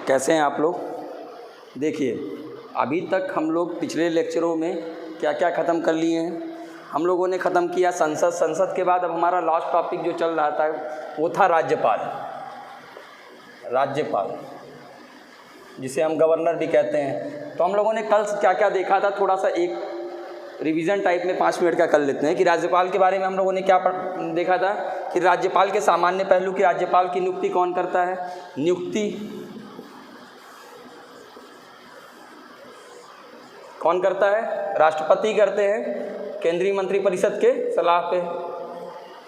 कैसे हैं आप लोग? देखिए, अभी तक हम लोग पिछले लेक्चरों में क्या क्या ख़त्म कर लिए हैं। हम लोगों ने ख़त्म किया संसद के बाद अब हमारा लास्ट टॉपिक जो चल रहा था वो था राज्यपाल, जिसे हम गवर्नर भी कहते हैं। तो हम लोगों ने कल क्या क्या देखा था, थोड़ा सा एक रिवीजन टाइप में 5 मिनट का कर लेते हैं कि राज्यपाल के बारे में हम लोगों ने क्या देखा था कि राज्यपाल के सामान्य पहलू कि राज्यपाल की नियुक्ति कौन करता है। नियुक्ति कौन करता है? राष्ट्रपति करते हैं केंद्रीय मंत्रिपरिषद के सलाह पे।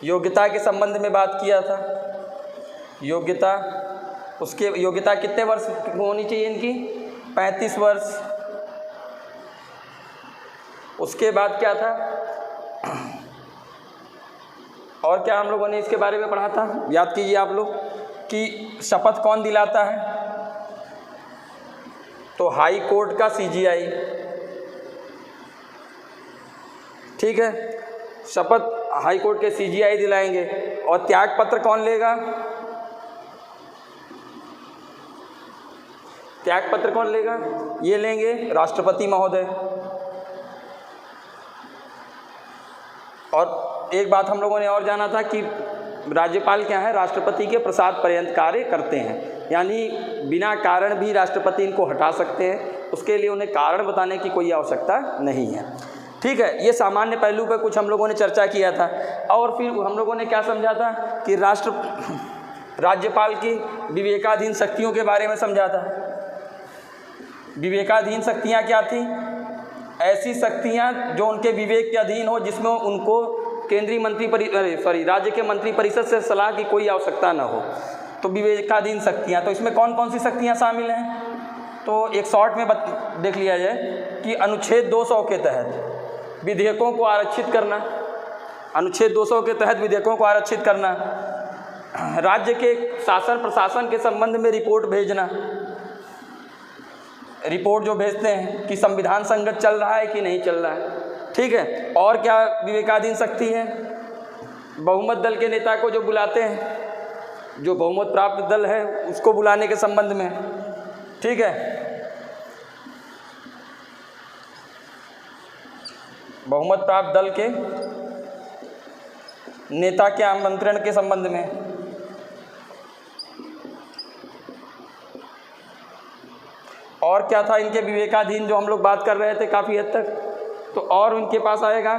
योग्यता के संबंध में बात किया था। योग्यता, उसके योग्यता कितने वर्ष होनी चाहिए इनकी? 35 वर्ष। उसके बाद क्या था और क्या हम लोगों ने इसके बारे में पढ़ा था, याद कीजिए आप लोग, कि शपथ कौन दिलाता है? तो हाई कोर्ट का सीजीआई, ठीक है, शपथ हाई कोर्ट के सीजीआई दिलाएंगे। और त्याग पत्र कौन लेगा? त्याग पत्र कौन लेगा? ये लेंगे राष्ट्रपति महोदय। और एक बात हम लोगों ने और जाना था कि राज्यपाल क्या है? राष्ट्रपति के प्रसाद पर्यंत कार्य करते हैं, यानी बिना कारण भी राष्ट्रपति इनको हटा सकते हैं, उसके लिए उन्हें कारण बताने की कोई आवश्यकता नहीं है। ठीक है, ये सामान्य पहलू पर कुछ हम लोगों ने चर्चा किया था। और फिर हम लोगों ने क्या समझा था कि राज्यपाल की विवेकाधीन शक्तियों के बारे में समझा था। विवेकाधीन शक्तियाँ क्या थी? ऐसी शक्तियाँ जो उनके विवेक के अधीन हो, जिसमें उनको केंद्रीय राज्य के मंत्रिपरिषद से सलाह की कोई आवश्यकता न हो, तो विवेकाधीन शक्तियाँ। तो इसमें कौन कौन सी शक्तियाँ शामिल हैं? तो एक शॉर्ट में देख लिया जाए कि अनुच्छेद 200 के तहत विधेयकों को आरक्षित करना, अनुच्छेद 200 के तहत विधेयकों को आरक्षित करना, राज्य के शासन प्रशासन के संबंध में रिपोर्ट भेजना, रिपोर्ट जो भेजते हैं कि संविधान संगत चल रहा है कि नहीं चल रहा है। ठीक है, और क्या विवेकाधीन शक्ति है? बहुमत दल के नेता को जो बुलाते हैं, जो बहुमत प्राप्त दल है उसको बुलाने के संबंध में। ठीक है, बहुमत प्राप्त दल के नेता के आमंत्रण के संबंध में। और क्या था इनके विवेकाधीन जो हम लोग बात कर रहे थे काफ़ी हद तक? तो और उनके पास आएगा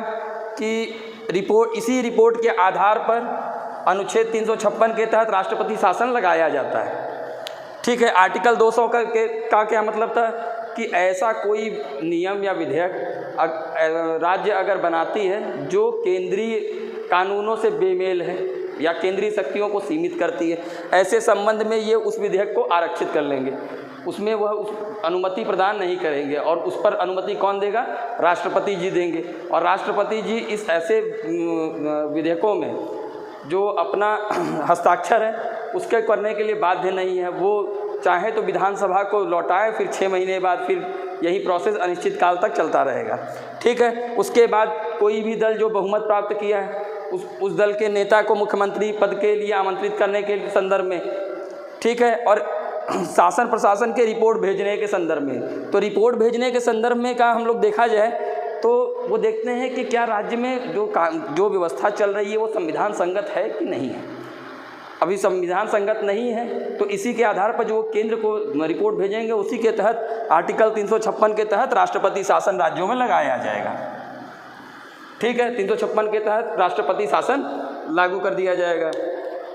कि रिपोर्ट, इसी रिपोर्ट के आधार पर अनुच्छेद 356 के तहत राष्ट्रपति शासन लगाया जाता है। ठीक है, आर्टिकल 200 का क्या मतलब था कि ऐसा कोई नियम या विधेयक राज्य अगर बनाती है जो केंद्रीय कानूनों से बेमेल है या केंद्रीय शक्तियों को सीमित करती है, ऐसे संबंध में ये उस विधेयक को आरक्षित कर लेंगे, उसमें वह उस अनुमति प्रदान नहीं करेंगे। और उस पर अनुमति कौन देगा? राष्ट्रपति जी देंगे। और राष्ट्रपति जी इस ऐसे विधेयकों में जो अपना हस्ताक्षर है उसके करने के लिए बाध्य नहीं है। वो चाहे तो विधानसभा को लौटाए, फिर 6 महीने बाद फिर यही प्रोसेस अनिश्चित काल तक चलता रहेगा। ठीक है, उसके बाद कोई भी दल जो बहुमत प्राप्त किया है उस दल के नेता को मुख्यमंत्री पद के लिए आमंत्रित करने के संदर्भ में। ठीक है, और शासन प्रशासन के रिपोर्ट भेजने के संदर्भ में। तो रिपोर्ट भेजने के संदर्भ में का हम लोग देखा जाए तो वो देखते हैं कि क्या राज्य में जो व्यवस्था चल रही है वो संविधान संगत है कि नहीं है। अभी संविधान संगत नहीं है तो इसी के आधार पर जो केंद्र को रिपोर्ट भेजेंगे उसी के तहत आर्टिकल 356 के तहत राष्ट्रपति शासन राज्यों में लगाया जाएगा। ठीक है, 356 के तहत राष्ट्रपति शासन लागू कर दिया जाएगा।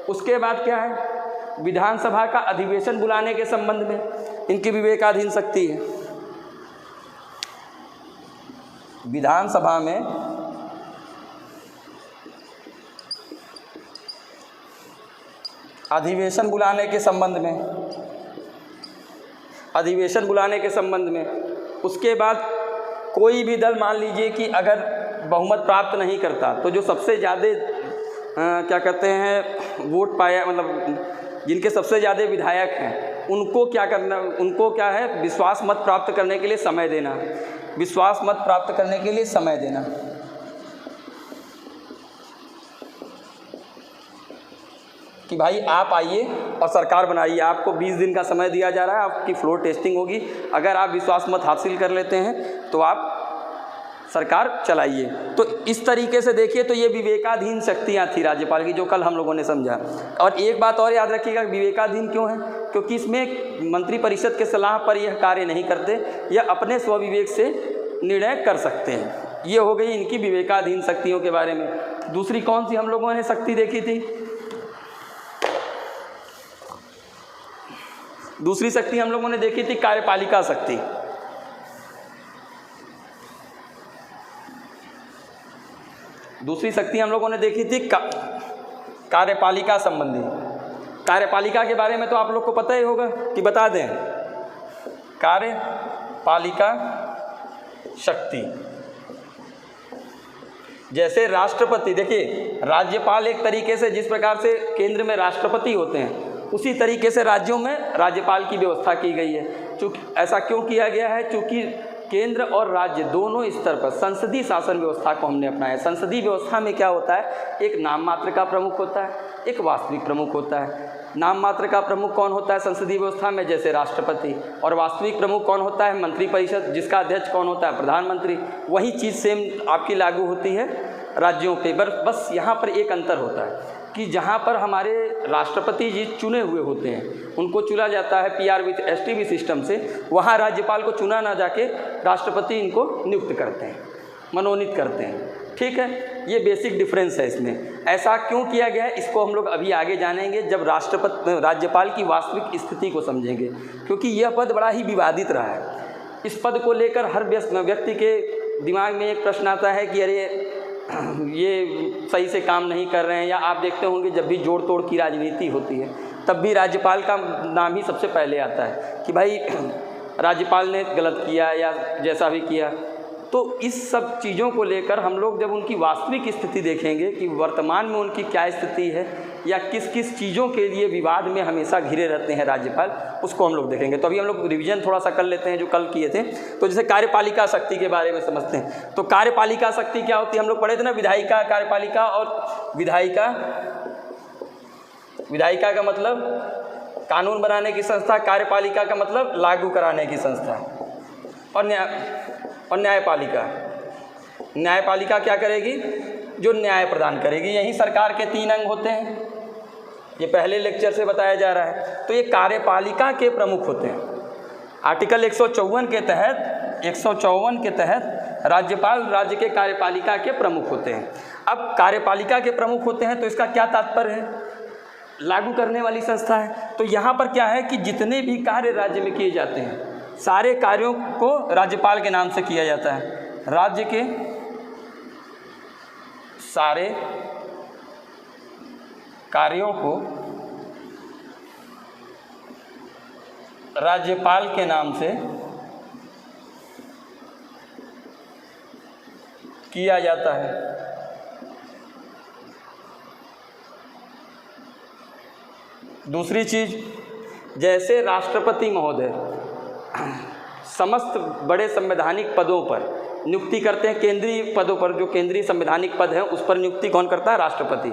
उसके बाद क्या है? विधानसभा का अधिवेशन बुलाने के संबंध में इनकी विवेकाधीन शक्ति है। विधानसभा में अधिवेशन बुलाने के संबंध में, अधिवेशन बुलाने के संबंध में। उसके बाद कोई भी दल मान लीजिए कि अगर बहुमत प्राप्त नहीं करता तो जो सबसे ज़्यादा क्या कहते हैं वोट पाया, मतलब जिनके सबसे ज़्यादा विधायक हैं उनको क्या करना, उनको क्या है विश्वास मत प्राप्त करने के लिए समय देना, विश्वास मत प्राप्त करने के लिए समय देना। कि भाई आप आइए और सरकार बनाइए, आपको 20 दिन का समय दिया जा रहा है, आपकी फ्लोर टेस्टिंग होगी, अगर आप विश्वास मत हासिल कर लेते हैं तो आप सरकार चलाइए। तो इस तरीके से देखिए तो ये विवेकाधीन शक्तियाँ थी राज्यपाल की, जो कल हम लोगों ने समझा। और एक बात और याद रखिएगा, विवेकाधीन क्यों है? क्योंकि इसमें मंत्रिपरिषद के सलाह पर यह कार्य नहीं करते, यह अपने स्वविवेक से निर्णय कर सकते हैं। ये हो गई इनकी विवेकाधीन शक्तियों के बारे में। दूसरी कौन सी हम लोगों ने शक्ति देखी थी? दूसरी शक्ति हम लोगों ने देखी थी कार्यपालिका शक्ति। दूसरी शक्ति हम लोगों ने देखी थी कार्यपालिका संबंधी। कार्यपालिका के बारे में तो आप लोग को पता ही होगा कि बता दें, कार्यपालिका शक्ति जैसे राष्ट्रपति, देखिए राज्यपाल एक तरीके से जिस प्रकार से केंद्र में राष्ट्रपति होते हैं उसी तरीके से राज्यों में राज्यपाल की व्यवस्था की गई है। चूँकि ऐसा क्यों किया गया है? चूँकि केंद्र और राज्य दोनों स्तर पर संसदीय शासन व्यवस्था को हमने अपनाया। संसदीय व्यवस्था में क्या होता है? एक नाम मात्र का प्रमुख होता है, एक वास्तविक प्रमुख होता है। नाम मात्र का प्रमुख कौन होता है संसदीय व्यवस्था में? जैसे राष्ट्रपति। और वास्तविक प्रमुख कौन होता है? मंत्रिपरिषद, जिसका अध्यक्ष कौन होता है? प्रधानमंत्री। वही चीज़ सेम आपकी लागू होती है राज्यों पे। बस यहाँ पर एक अंतर होता है कि जहाँ पर हमारे राष्ट्रपति जी चुने हुए होते हैं, उनको चुना जाता है PR विथ STV सिस्टम से, वहाँ राज्यपाल को चुना ना जाके राष्ट्रपति इनको नियुक्त करते हैं, मनोनीत करते हैं। ठीक है, ये बेसिक डिफरेंस है इसमें। ऐसा क्यों किया गया है इसको हम लोग अभी आगे जानेंगे जब राज्यपाल की वास्तविक स्थिति को समझेंगे, क्योंकि यह पद बड़ा ही विवादित रहा है। इस पद को लेकर हर व्यक्ति के दिमाग में एक प्रश्न आता है कि अरे ये सही से काम नहीं कर रहे हैं। या आप देखते होंगे जब भी जोड़ तोड़ की राजनीति होती है तब भी राज्यपाल का नाम ही सबसे पहले आता है कि भाई राज्यपाल ने गलत किया या जैसा भी किया। तो इस सब चीज़ों को लेकर हम लोग जब उनकी वास्तविक स्थिति देखेंगे कि वर्तमान में उनकी क्या स्थिति है या किस किस चीज़ों के लिए विवाद में हमेशा घिरे रहते हैं राज्यपाल, उसको हम लोग देखेंगे। तो अभी हम लोग रिवीजन थोड़ा सा कर लेते हैं जो कल किए थे। तो जैसे कार्यपालिका शक्ति के बारे में समझते हैं। तो कार्यपालिका शक्ति क्या होती है? हम लोग पढ़े थे ना, विधायिका, कार्यपालिका और विधायिका। विधायिका का मतलब कानून बनाने की संस्था, कार्यपालिका का मतलब लागू कराने की संस्था। और न्यायपालिका, न्यायपालिका क्या करेगी? जो न्याय प्रदान करेगी। यही सरकार के 3 अंग होते हैं, ये पहले लेक्चर से बताया जा रहा है। तो ये कार्यपालिका के प्रमुख होते हैं। आर्टिकल 154 के तहत राज्यपाल राज्य के कार्यपालिका के प्रमुख होते हैं। अब कार्यपालिका के प्रमुख होते हैं तो इसका क्या तात्पर्य है? लागू करने वाली संस्था है। तो यहाँ पर क्या है कि जितने भी कार्य राज्य में किए जाते हैं सारे कार्यों को राज्यपाल के नाम से किया जाता है। राज्य के सारे कार्यों को राज्यपाल के नाम से किया जाता है। दूसरी चीज़, जैसे राष्ट्रपति महोदय समस्त बड़े संवैधानिक पदों पर नियुक्ति करते हैं, केंद्रीय पदों पर, जो केंद्रीय संवैधानिक पद है उस पर नियुक्ति कौन करता है? राष्ट्रपति।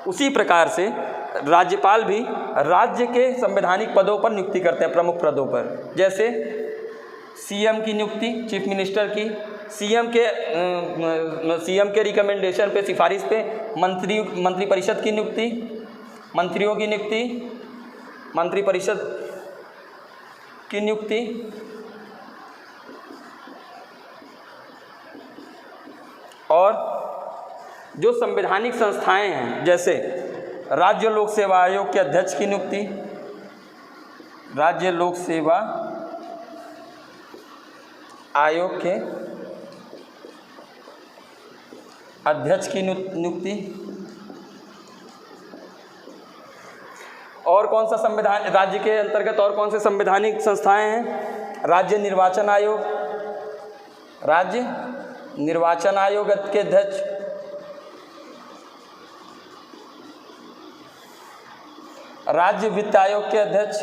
उसी प्रकार से राज्यपाल भी राज्य के संवैधानिक पदों पर नियुक्ति करते हैं, प्रमुख पदों पर। जैसे CM की नियुक्ति, चीफ मिनिस्टर की, CM के रिकमेंडेशन पे, सिफारिश पे मंत्रिपरिषद की नियुक्ति, मंत्रियों की नियुक्ति, मंत्रिपरिषद की नियुक्ति, और जो संवैधानिक संस्थाएं हैं जैसे राज्य लोक सेवा आयोग के अध्यक्ष की नियुक्ति, राज्य लोक सेवा आयोग के अध्यक्ष की नियुक्ति। और कौन सा संविधान राज्य के अंतर्गत और कौन से संवैधानिक संस्थाएं हैं? राज्य निर्वाचन आयोग, राज्य निर्वाचन आयोग के अध्यक्ष, राज्य वित्त आयोग के अध्यक्ष।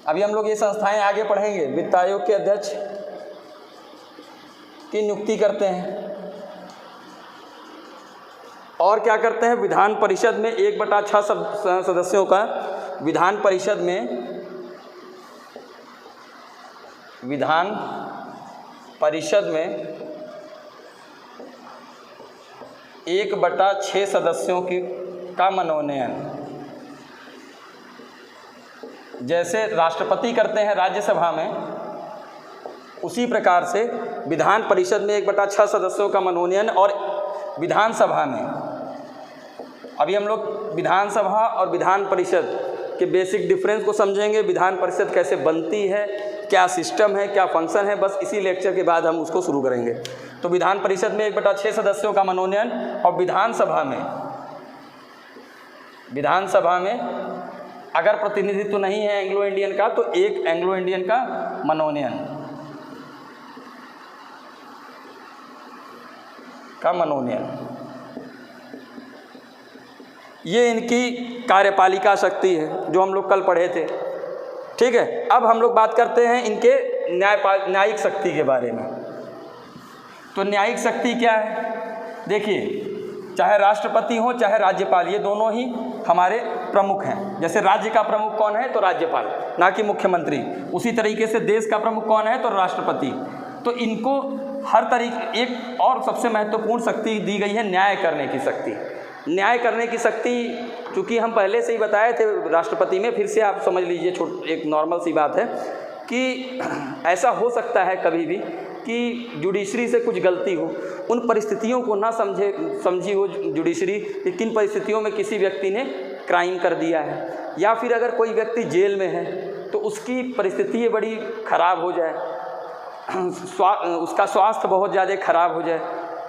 अभी हम लोग ये संस्थाएं आगे पढ़ेंगे। वित्त आयोग के अध्यक्ष की नियुक्ति करते हैं। और क्या करते हैं, विधान परिषद में 1/6 सदस्यों का, विधान परिषद में 1/6 सदस्यों का मनोनयन, जैसे राष्ट्रपति करते हैं राज्यसभा में, उसी प्रकार से विधान परिषद में 1/6 सदस्यों का मनोनयन। और विधानसभा में, अभी हम लोग विधानसभा और विधान परिषद के बेसिक डिफरेंस को समझेंगे, विधान परिषद कैसे बनती है, क्या सिस्टम है, क्या फंक्शन है, बस इसी लेक्चर के बाद हम उसको शुरू करेंगे। तो विधान परिषद में 1/6 सदस्यों का मनोनयन, और विधानसभा में अगर प्रतिनिधित्व नहीं है एंग्लो इंडियन का, तो एक एंग्लो इंडियन का मनोनयन ये इनकी कार्यपालिका शक्ति है जो हम लोग कल पढ़े थे। ठीक है, अब हम लोग बात करते हैं इनके न्यायिक शक्ति के बारे में। तो न्यायिक शक्ति क्या है, देखिए, चाहे राष्ट्रपति हो चाहे राज्यपाल, ये दोनों ही हमारे प्रमुख हैं। जैसे राज्य का प्रमुख कौन है, तो राज्यपाल, ना कि मुख्यमंत्री। उसी तरीके से देश का प्रमुख कौन है, तो राष्ट्रपति। तो इनको हर तरीके, एक और सबसे महत्वपूर्ण शक्ति दी गई है, न्याय करने की शक्ति। न्याय करने की शक्ति, चूँकि हम पहले से ही बताए थे राष्ट्रपति में, फिर से आप समझ लीजिए, एक नॉर्मल सी बात है कि ऐसा हो सकता है कभी भी कि जुडिशरी से कुछ गलती हो, उन परिस्थितियों को ना समझी हो जुडिशरी कि किन परिस्थितियों में किसी व्यक्ति ने क्राइम कर दिया है, या फिर अगर कोई व्यक्ति जेल में है तो उसकी परिस्थिति बड़ी ख़राब हो जाए, उसका स्वास्थ्य बहुत ज़्यादा ख़राब हो जाए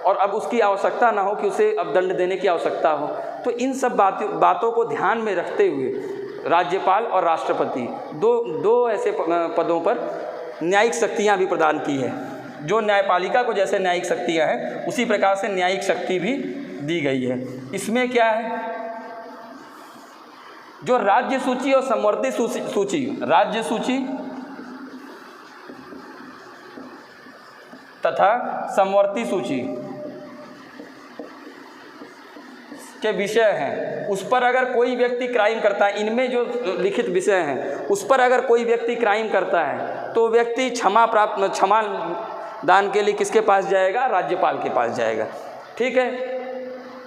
और अब उसकी आवश्यकता ना हो कि उसे अब दंड देने की आवश्यकता हो। तो इन सब बातों को ध्यान में रखते हुए राज्यपाल और राष्ट्रपति दो ऐसे पदों पर न्यायिक शक्तियाँ भी प्रदान की है। जो न्यायपालिका को जैसे न्यायिक शक्तियाँ हैं, उसी प्रकार से न्यायिक शक्ति भी दी गई है। इसमें क्या है, जो राज्य सूची और समवर्ती सूची, राज्य सूची तथा समवर्ती सूची के विषय हैं, उस पर अगर कोई व्यक्ति क्राइम करता है, इनमें जो लिखित विषय हैं उस पर अगर कोई व्यक्ति क्राइम करता है तो व्यक्ति क्षमा दान के लिए किसके पास जाएगा, राज्यपाल के पास जाएगा। ठीक है,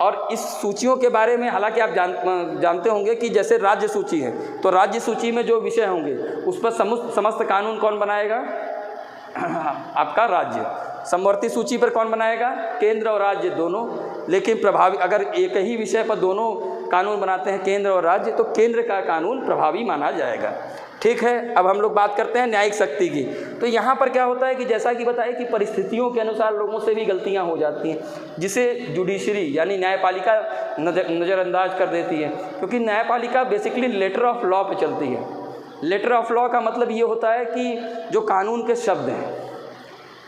और इस सूचियों के बारे में हालांकि आप जानते होंगे कि जैसे राज्य सूची है, तो राज्य सूची में जो विषय होंगे उस पर समस्त कानून कौन बनाएगा, आपका राज्य। समवर्ती सूची पर कौन बनाएगा, केंद्र और राज्य दोनों। लेकिन प्रभावी, अगर एक ही विषय पर दोनों कानून बनाते हैं, केंद्र और राज्य, तो केंद्र का कानून प्रभावी माना जाएगा। ठीक है, अब हम लोग बात करते हैं न्यायिक शक्ति की। तो यहाँ पर क्या होता है कि जैसा कि बताया कि परिस्थितियों के अनुसार लोगों से भी गलतियाँ हो जाती हैं, जिसे जुडिशरी यानी न्यायपालिका नज़रअंदाज कर देती है, क्योंकि न्यायपालिका बेसिकली लेटर ऑफ लॉ पे चलती है। लेटर ऑफ लॉ का मतलब ये होता है कि जो कानून के शब्द हैं,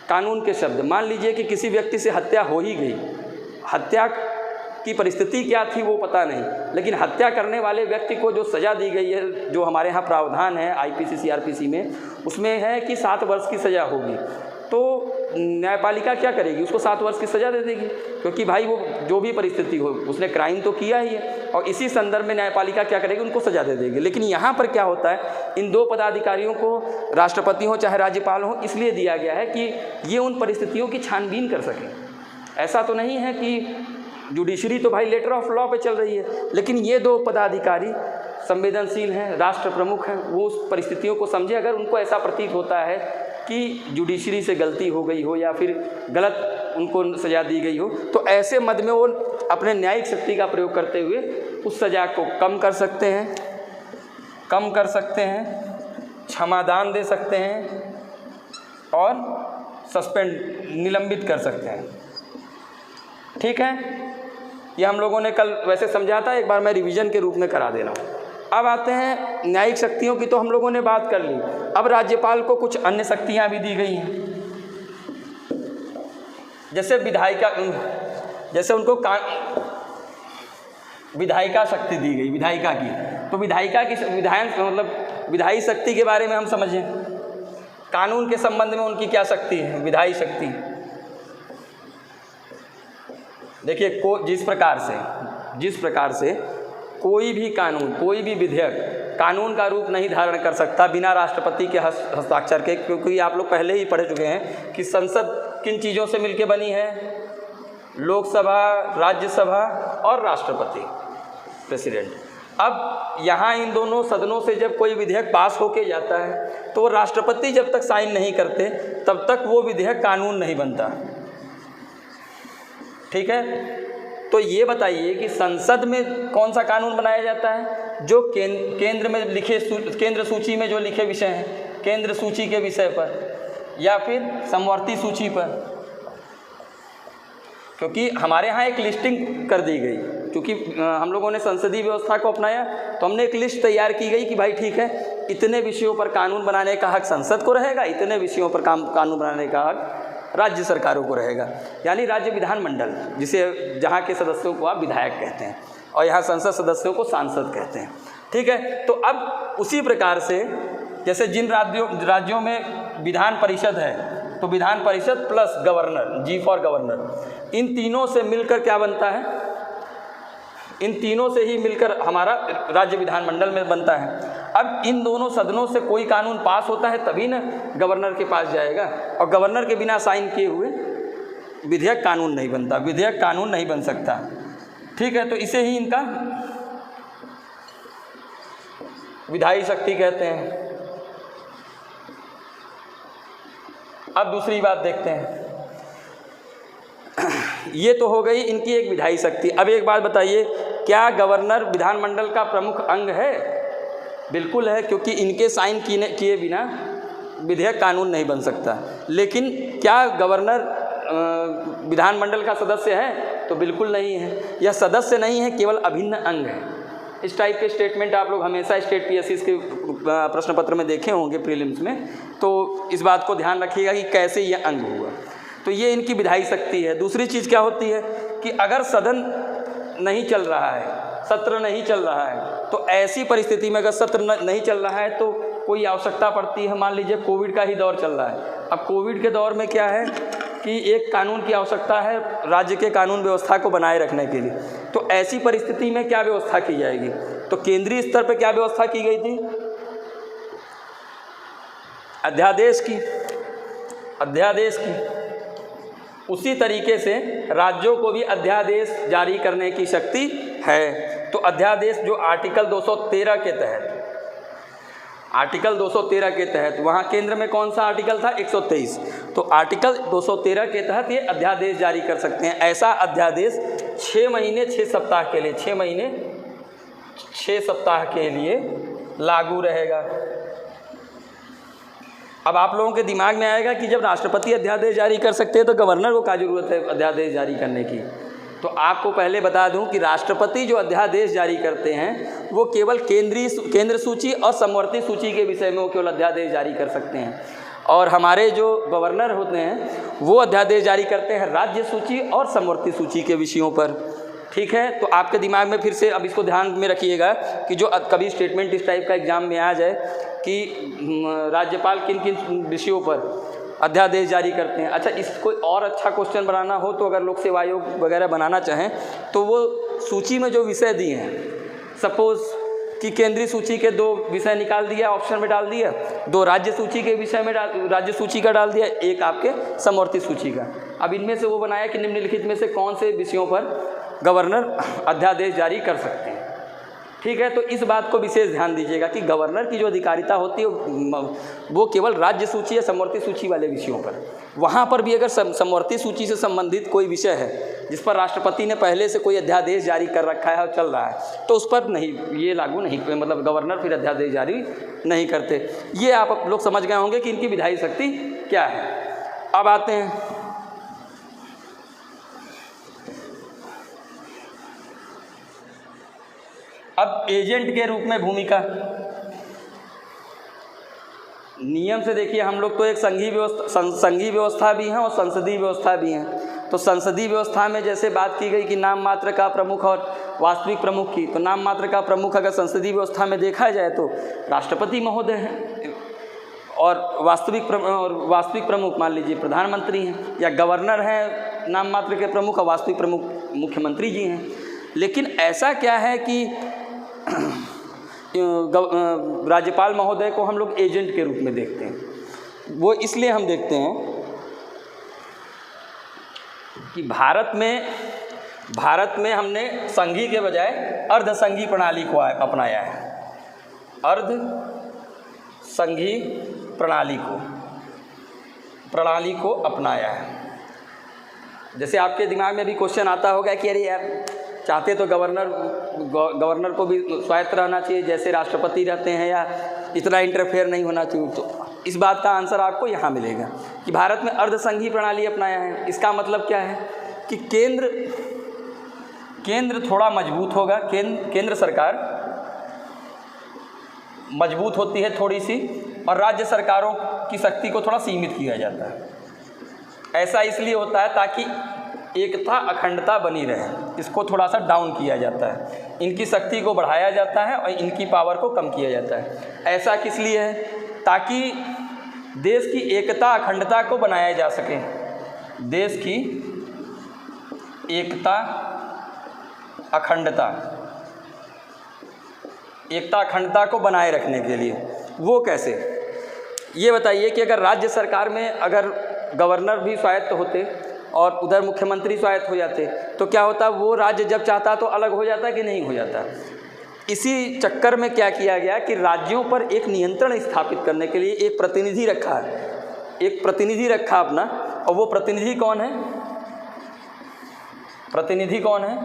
कानून के शब्द, मान लीजिए कि किसी व्यक्ति से हत्या हो ही गई, हत्या की परिस्थिति क्या थी वो पता नहीं, लेकिन हत्या करने वाले व्यक्ति को जो सज़ा दी गई है, जो हमारे यहाँ प्रावधान है आईपीसी सीआरपीसी में, उसमें है कि 7 वर्ष की सज़ा होगी। तो न्यायपालिका क्या करेगी, उसको 7 वर्ष की सज़ा दे देगी, क्योंकि भाई वो जो भी परिस्थिति हो, उसने क्राइम तो किया ही है, और इसी संदर्भ में न्यायपालिका क्या करेगी, उनको सज़ा दे देगी। लेकिन यहाँ पर क्या होता है, इन दो पदाधिकारियों को, राष्ट्रपति हो चाहे राज्यपाल हो, इसलिए दिया गया है कि ये उन परिस्थितियों की छानबीन कर सकें। ऐसा तो नहीं है कि जुडिशरी तो भाई लेटर ऑफ लॉ पे चल रही है, लेकिन ये दो पदाधिकारी संवेदनशील हैं, राष्ट्र प्रमुख हैं, वो उस परिस्थितियों को समझे। अगर उनको ऐसा प्रतीत होता है कि जुडिशरी से गलती हो गई हो या फिर गलत उनको सज़ा दी गई हो, तो ऐसे मद में वो अपने न्यायिक शक्ति का प्रयोग करते हुए उस सज़ा को कम कर सकते हैं, क्षमादान दे सकते हैं और निलंबित कर सकते हैं। ठीक है, ये हम लोगों ने कल वैसे समझा था, एक बार मैं रिवीजन के रूप में करा दे रहा हूँ। अब आते हैं न्यायिक शक्तियों की, तो हम लोगों ने बात कर ली। अब राज्यपाल को कुछ अन्य शक्तियाँ भी दी गई हैं, जैसे विधायिका, जैसे उनको विधायिका शक्ति दी गई, विधायिका की। तो विधायिका की विधायी शक्ति के बारे में हम समझें, कानून के संबंध में उनकी क्या शक्ति है, विधायी शक्ति। देखिए जिस प्रकार से कोई भी कानून, कोई भी विधेयक कानून का रूप नहीं धारण कर सकता बिना राष्ट्रपति के हस्ताक्षर के, क्योंकि आप लोग पहले ही पढ़ चुके हैं कि संसद किन चीज़ों से मिलकर बनी है, लोकसभा, राज्यसभा और राष्ट्रपति, प्रेसिडेंट। अब यहाँ इन दोनों सदनों से जब कोई विधेयक पास होके जाता है तो राष्ट्रपति जब तक साइन नहीं करते तब तक वो विधेयक कानून नहीं बनता। ठीक है, तो ये बताइए कि संसद में कौन सा कानून बनाया जाता है? जो केंद्र में लिखे, केंद्र सूची में जो लिखे विषय हैं, केंद्र सूची के विषय पर या फिर समवर्ती सूची पर, क्योंकि हमारे यहाँ एक लिस्टिंग कर दी गई, क्योंकि हम लोगों ने संसदीय व्यवस्था को अपनाया तो हमने एक लिस्ट तैयार की गई कि भाई ठीक है, इतने विषयों पर कानून बनाने का हक संसद को रहेगा, इतने विषयों पर कानून बनाने का हक राज्य सरकारों को रहेगा, यानी राज्य विधानमंडल, जिसे जहाँ के सदस्यों को आप विधायक कहते हैं और यहाँ संसद सदस्यों को सांसद कहते हैं। ठीक है, तो अब उसी प्रकार से जैसे जिन राज्यों में विधान परिषद है तो विधान परिषद plus governor, G for governor, इन तीनों से मिलकर क्या बनता है? इन तीनों से ही मिलकर हमारा राज्य विधानमंडल में बनता है। अब इन दोनों सदनों से कोई कानून पास होता है तभी ना गवर्नर के पास जाएगा, और गवर्नर के बिना साइन किए हुए विधेयक कानून नहीं बनता, विधेयक कानून नहीं बन सकता। ठीक है, तो इसे ही इनका विधायी शक्ति कहते हैं। अब दूसरी बात देखते हैं, ये तो हो गई इनकी एक विधायी शक्ति। अब एक बात बताइए, क्या गवर्नर विधानमंडल का प्रमुख अंग है? बिल्कुल है, क्योंकि इनके साइन किए बिना विधेयक कानून नहीं बन सकता। लेकिन क्या गवर्नर विधानमंडल का सदस्य है? तो बिल्कुल नहीं है, यह सदस्य नहीं है, केवल अभिन्न अंग है। इस टाइप के स्टेटमेंट आप लोग हमेशा स्टेट पीएससी के प्रश्न पत्र में देखे होंगे प्रीलिम्स में, तो इस बात को ध्यान रखिएगा कि कैसे यह अंग हुआ। तो ये इनकी विधायी शक्ति है। दूसरी चीज़ क्या होती है कि अगर सदन नहीं चल रहा है, सत्र नहीं चल रहा है, तो ऐसी परिस्थिति में अगर सत्र नहीं चल रहा है तो कोई आवश्यकता पड़ती है। मान लीजिए कोविड का ही दौर चल रहा है। अब कोविड के दौर में क्या है कि एक कानून की आवश्यकता है राज्य के कानून व्यवस्था को बनाए रखने के लिए। तो ऐसी परिस्थिति में क्या व्यवस्था की जाएगी? तो केंद्रीय स्तर पर क्या व्यवस्था की गई थी? अध्यादेश की। उसी तरीके से राज्यों को भी अध्यादेश जारी करने की शक्ति है। तो अध्यादेश जो आर्टिकल 213 के तहत, वहाँ केंद्र में कौन सा आर्टिकल था? 123। तो आर्टिकल 213 के तहत ये अध्यादेश जारी कर सकते हैं। ऐसा अध्यादेश 6 महीने 6 सप्ताह के लिए, 6 महीने 6 सप्ताह के लिए लागू रहेगा। अब आप लोगों के दिमाग में आएगा कि जब राष्ट्रपति अध्यादेश जारी कर सकते हैं तो गवर्नर को क्या ज़रूरत है अध्यादेश जारी करने की? तो आपको पहले बता दूं कि राष्ट्रपति जो अध्यादेश जारी करते हैं वो केवल केंद्र सूची और समवर्ती सूची के विषय में वो केवल अध्यादेश जारी कर सकते हैं, और हमारे जो गवर्नर होते हैं वो अध्यादेश जारी करते हैं राज्य सूची और समवर्ती सूची के विषयों पर। ठीक है, तो आपके दिमाग में फिर से अब इसको ध्यान में रखिएगा कि जो कभी स्टेटमेंट इस टाइप का एग्जाम में आ जाए कि राज्यपाल किन किन विषयों पर अध्यादेश जारी करते हैं। अच्छा, इसको और अच्छा क्वेश्चन बनाना हो तो अगर लोक सेवा आयोग वगैरह बनाना चाहें तो वो सूची में जो विषय दिए हैं, सपोज़ कि केंद्रीय सूची के 2 विषय निकाल दिया, ऑप्शन में डाल दिया, 2 राज्य सूची के विषय में राज्य सूची का डाल दिया, 1 आपके समवर्ती सूची का। अब इनमें से वो बनाया कि निम्नलिखित में से कौन से विषयों पर गवर्नर अध्यादेश जारी कर सकते हैं। ठीक है, तो इस बात को विशेष ध्यान दीजिएगा कि गवर्नर की जो अधिकारिता होती है वो केवल राज्य सूची या समवर्ती सूची वाले विषयों पर। वहाँ पर भी अगर समवर्ती सूची से संबंधित कोई विषय है जिस पर राष्ट्रपति ने पहले से कोई अध्यादेश जारी कर रखा है और चल रहा है तो उस पर नहीं, ये लागू नहीं, मतलब गवर्नर फिर अध्यादेश जारी नहीं करते। ये आप लोग समझ गए होंगे कि इनकी विधायी शक्ति क्या है। अब आते हैं अब एजेंट के रूप में भूमिका। नियम से देखिए हम लोग तो एक संघीय व्यवस्था भी हैं और संसदीय व्यवस्था भी हैं। तो संसदीय व्यवस्था में जैसे बात की गई कि नाम मात्र का प्रमुख और वास्तविक प्रमुख की, तो नाम मात्र का प्रमुख अगर संसदीय व्यवस्था में देखा जाए तो राष्ट्रपति महोदय हैं, और वास्तविक प्रमुख मान लीजिए प्रधानमंत्री हैं, या गवर्नर हैं नाम मात्र के प्रमुख और वास्तविक प्रमुख मुख्यमंत्री जी हैं। लेकिन ऐसा क्या है कि राज्यपाल महोदय को हम लोग एजेंट के रूप में देखते हैं। वो इसलिए हम देखते हैं कि भारत में हमने संघीय के बजाय अर्धसंघीय प्रणाली को अपनाया है। अर्ध संघीय प्रणाली को अपनाया है। जैसे आपके दिमाग में भी क्वेश्चन आता होगा कि अरे यार, चाहते तो गवर्नर को भी स्वायत्त रहना चाहिए जैसे राष्ट्रपति रहते हैं, या इतना इंटरफेयर नहीं होना चाहिए। तो इस बात का आंसर आपको यहाँ मिलेगा कि भारत में अर्धसंघीय प्रणाली अपनाया है। इसका मतलब क्या है कि केंद्र थोड़ा मजबूत होगा, केंद्र सरकार मजबूत होती है थोड़ी सी, और राज्य सरकारों की शक्ति को थोड़ा सीमित किया जाता है। ऐसा इसलिए होता है ताकि एकता अखंडता बनी रहे, इसको थोड़ा सा डाउन किया जाता है, इनकी शक्ति को बढ़ाया जाता है और इनकी पावर को कम किया जाता है। ऐसा किस लिए है? ताकि देश की एकता अखंडता को बनाया जा सके। देश की एकता अखंडता को बनाए रखने के लिए। वो कैसे? ये बताइए कि अगर राज्य सरकार में अगर गवर्नर भी स्वायत्त होते और उधर मुख्यमंत्री स्वायत्त हो जाते तो क्या होता? वो राज्य जब चाहता तो अलग हो जाता कि नहीं हो जाता। इसी चक्कर में क्या किया गया कि राज्यों पर एक नियंत्रण स्थापित करने के लिए एक प्रतिनिधि रखा अपना। और वो प्रतिनिधि कौन है?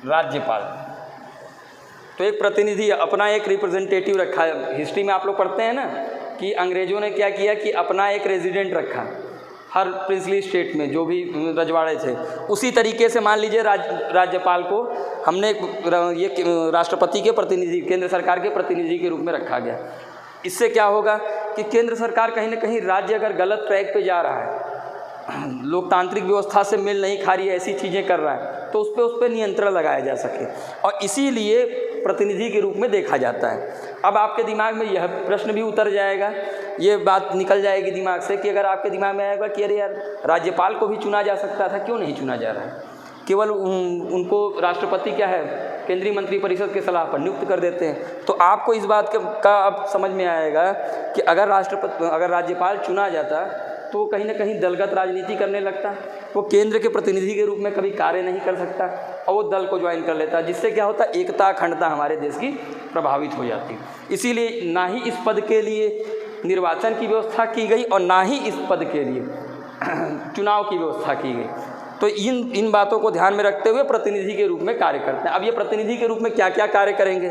राज्यपाल। तो एक प्रतिनिधि अपना एक रिप्रेजेंटेटिव रखा है। हिस्ट्री में आप लोग पढ़ते हैं ना कि अंग्रेज़ों ने क्या किया कि अपना एक रेजिडेंट रखा हर प्रिंसली स्टेट में, जो भी रजवाड़े थे। उसी तरीके से मान लीजिए राज्यपाल को हमने ये राष्ट्रपति के प्रतिनिधि, केंद्र सरकार के प्रतिनिधि के रूप में रखा गया। इससे क्या होगा कि केंद्र सरकार कहीं ना कहीं राज्य अगर गलत ट्रैक पे जा रहा है, लोकतांत्रिक व्यवस्था से मेल नहीं खा रही है, ऐसी चीज़ें कर रहा है, तो उस पर नियंत्रण लगाया जा सके, और इसीलिए प्रतिनिधि के रूप में देखा जाता है। अब आपके दिमाग में यह प्रश्न भी उतर जाएगा, ये बात निकल जाएगी दिमाग से कि अगर आपके दिमाग में आएगा कि अरे यार, राज्यपाल को भी चुना जा सकता था, क्यों नहीं चुना जा रहा है? केवल उनको राष्ट्रपति क्या है, केंद्रीय मंत्रिपरिषद के सलाह पर नियुक्त कर देते हैं। तो आपको इस बात का अब समझ में आएगा कि अगर राज्यपाल चुना जाता तो कहीं ना कहीं दलगत राजनीति करने लगता, वो केंद्र के प्रतिनिधि के रूप में कभी कार्य नहीं कर सकता और वो दल को ज्वाइन कर लेता, जिससे क्या होता, एकता अखंडता हमारे देश की प्रभावित हो जाती। इसीलिए ना ही इस पद के लिए निर्वाचन की व्यवस्था की गई और ना ही इस पद के लिए चुनाव की व्यवस्था की गई। तो इन बातों को ध्यान में रखते हुए प्रतिनिधि के रूप में कार्य करते हैं। अब ये प्रतिनिधि के रूप में क्या क्या कार्य करेंगे?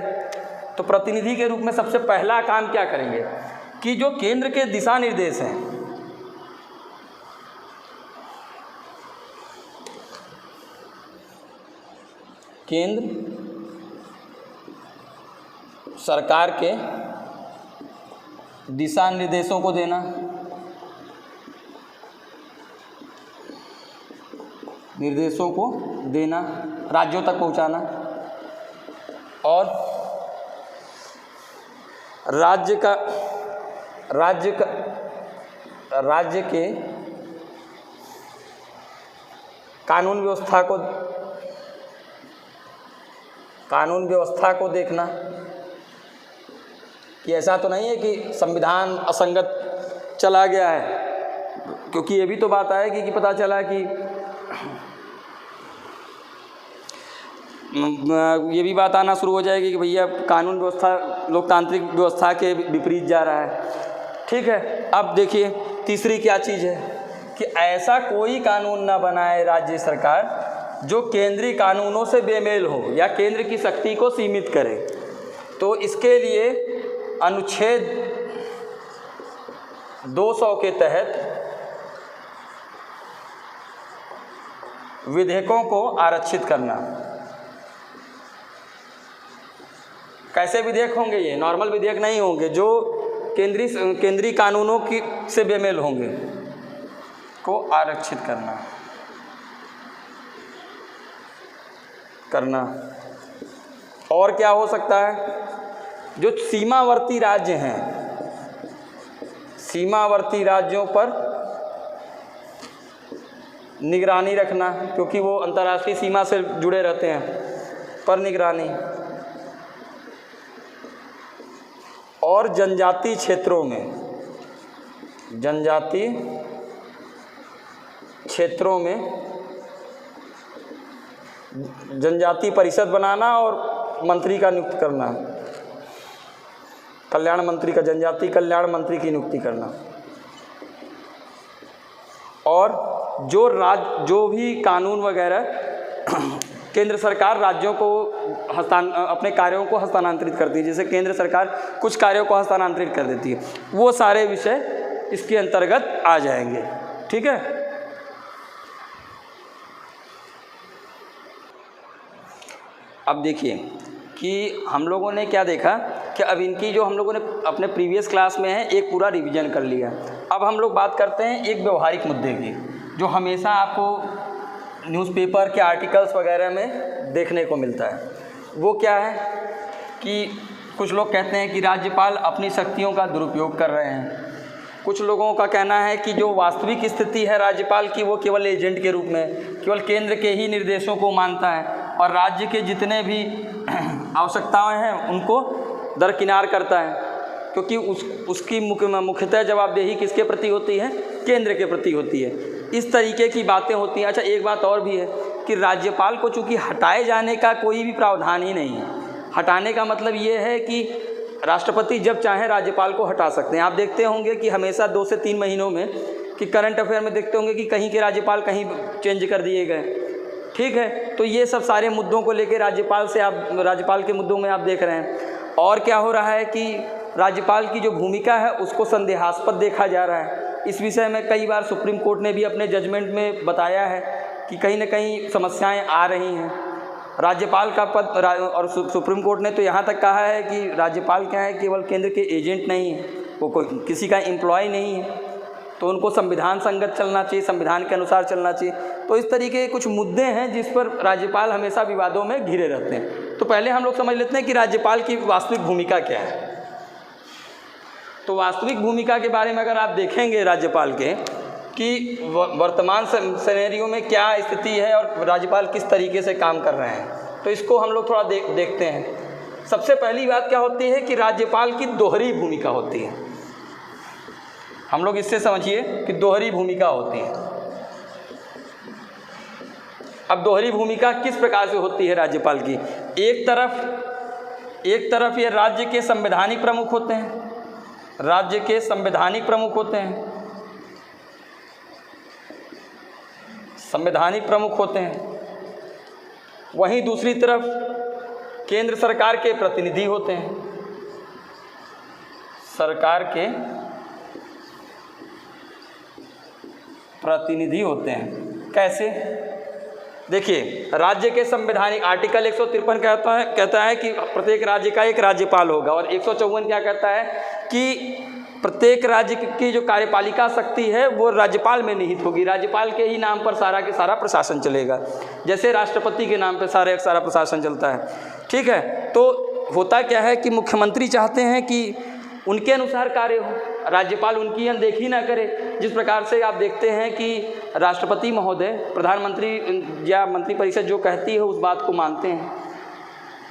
तो प्रतिनिधि के रूप में सबसे पहला काम क्या करेंगे कि जो केंद्र के दिशा निर्देश हैं, केंद्र सरकार के दिशा निर्देशों को देना, राज्यों तक पहुंचाना, और राज्य के कानून व्यवस्था को देखना कि ऐसा तो नहीं है कि संविधान असंगत चला गया है, क्योंकि ये भी तो बात आएगी कि पता चला कि ये भी बात आना शुरू हो जाएगी कि भैया कानून व्यवस्था लोकतांत्रिक व्यवस्था के विपरीत जा रहा है। ठीक है, अब देखिए तीसरी क्या चीज़ है कि ऐसा कोई कानून ना बनाए राज्य सरकार जो केंद्रीय कानूनों से बेमेल हो या केंद्र की शक्ति को सीमित करे। तो इसके लिए अनुच्छेद 200 के तहत विधेयकों को आरक्षित करना। कैसे विधेयक होंगे? ये नॉर्मल विधेयक नहीं होंगे, जो केंद्रीय कानूनों की से बेमेल होंगे को आरक्षित करना। और क्या हो सकता है? जो सीमावर्ती राज्य हैं, सीमावर्ती राज्यों पर निगरानी रखना, क्योंकि वो अंतर्राष्ट्रीय सीमा से जुड़े रहते हैं, पर निगरानी। और जनजातीय क्षेत्रों में, जनजातीय क्षेत्रों में जनजातीय परिषद बनाना और मंत्री का नियुक्त करना, कल्याण मंत्री का, जनजातीय कल्याण मंत्री की नियुक्ति करना। और जो भी कानून वगैरह केंद्र सरकार राज्यों को अपने कार्यों को हस्तांतरित करती है, जैसे केंद्र सरकार कुछ कार्यों को हस्तांतरित कर देती है, वो सारे विषय इसके अंतर्गत आ जाएंगे। ठीक है। अब देखिए कि हम लोगों ने क्या देखा कि अब इनकी जो हम लोगों ने अपने प्रीवियस क्लास में है एक पूरा रिवीजन कर लिया। अब हम लोग बात करते हैं एक व्यवहारिक मुद्दे की, जो हमेशा आपको न्यूज़पेपर के आर्टिकल्स वगैरह में देखने को मिलता है। वो क्या है कि कुछ लोग कहते हैं कि राज्यपाल अपनी शक्तियों का दुरुपयोग कर रहे हैं। कुछ लोगों का कहना है कि जो वास्तविक स्थिति है राज्यपाल की, वो केवल एजेंट के रूप में केवल केंद्र के ही निर्देशों को मानता है और राज्य के जितने भी आवश्यकताएं हैं उनको दरकिनार करता है, क्योंकि उसकी मुख्यतः जवाबदेही किसके प्रति होती है? केंद्र के प्रति होती है। इस तरीके की बातें होती हैं। अच्छा, एक बात और भी है कि राज्यपाल को चूँकि हटाए जाने का कोई भी प्रावधान ही नहीं है। हटाने का मतलब ये है कि राष्ट्रपति जब चाहे राज्यपाल को हटा सकते हैं। आप देखते होंगे कि हमेशा 2 से 3 महीनों में कि करंट अफेयर में देखते होंगे कि कहीं के राज्यपाल कहीं चेंज कर दिए गए। ठीक है, तो ये सब सारे मुद्दों को लेकर राज्यपाल के मुद्दों में आप देख रहे हैं। और क्या हो रहा है कि राज्यपाल की जो भूमिका है उसको संदेहास्पद देखा जा रहा है। इस विषय में कई बार सुप्रीम कोर्ट ने भी अपने जजमेंट में बताया है कि कहीं ना कहीं समस्याएं आ रही हैं। राज्यपाल का पद और सुप्रीम कोर्ट ने तो यहाँ तक कहा है कि राज्यपाल क्या है, केवल केंद्र के एजेंट नहीं है, वो कोई किसी का एम्प्लॉय नहीं है, तो उनको संविधान संगत चलना चाहिए, संविधान के अनुसार चलना चाहिए। तो इस तरीके के कुछ मुद्दे हैं जिस पर राज्यपाल हमेशा विवादों में घिरे रहते हैं। तो पहले हम लोग समझ लेते हैं कि राज्यपाल की वास्तविक भूमिका क्या है। तो वास्तविक भूमिका के बारे में अगर आप देखेंगे राज्यपाल के कि वर्तमान सिनेरियो में क्या स्थिति है और राज्यपाल किस तरीके से काम कर रहे हैं, तो इसको हम लोग थोड़ा देखते हैं। सबसे पहली बात क्या होती है कि राज्यपाल की दोहरी भूमिका होती है। हम लोग इससे समझिए कि दोहरी भूमिका होती है। अब दोहरी भूमिका किस प्रकार से होती है राज्यपाल की? एक तरफ ये राज्य के संवैधानिक प्रमुख होते हैं, राज्य के संवैधानिक प्रमुख होते हैं, संवैधानिक प्रमुख होते हैं। वहीं दूसरी तरफ केंद्र सरकार के प्रतिनिधि होते हैं, सरकार के प्रतिनिधि होते हैं। कैसे? देखिए, राज्य के संवैधानिक आर्टिकल 153 कहता है कि प्रत्येक राज्य का एक राज्यपाल होगा, और 154 क्या कहता है कि प्रत्येक राज्य की जो कार्यपालिका शक्ति है वो राज्यपाल में निहित होगी, राज्यपाल के ही नाम पर सारा के सारा प्रशासन चलेगा, जैसे राष्ट्रपति के नाम पर सारा प्रशासन चलता है। ठीक है, तो होता क्या है कि मुख्यमंत्री चाहते हैं कि उनके अनुसार कार्य हो, राज्यपाल उनकी अनदेखी ना करे। जिस प्रकार से आप देखते हैं कि राष्ट्रपति महोदय प्रधानमंत्री या मंत्रिपरिषद जो कहती है उस बात को मानते हैं,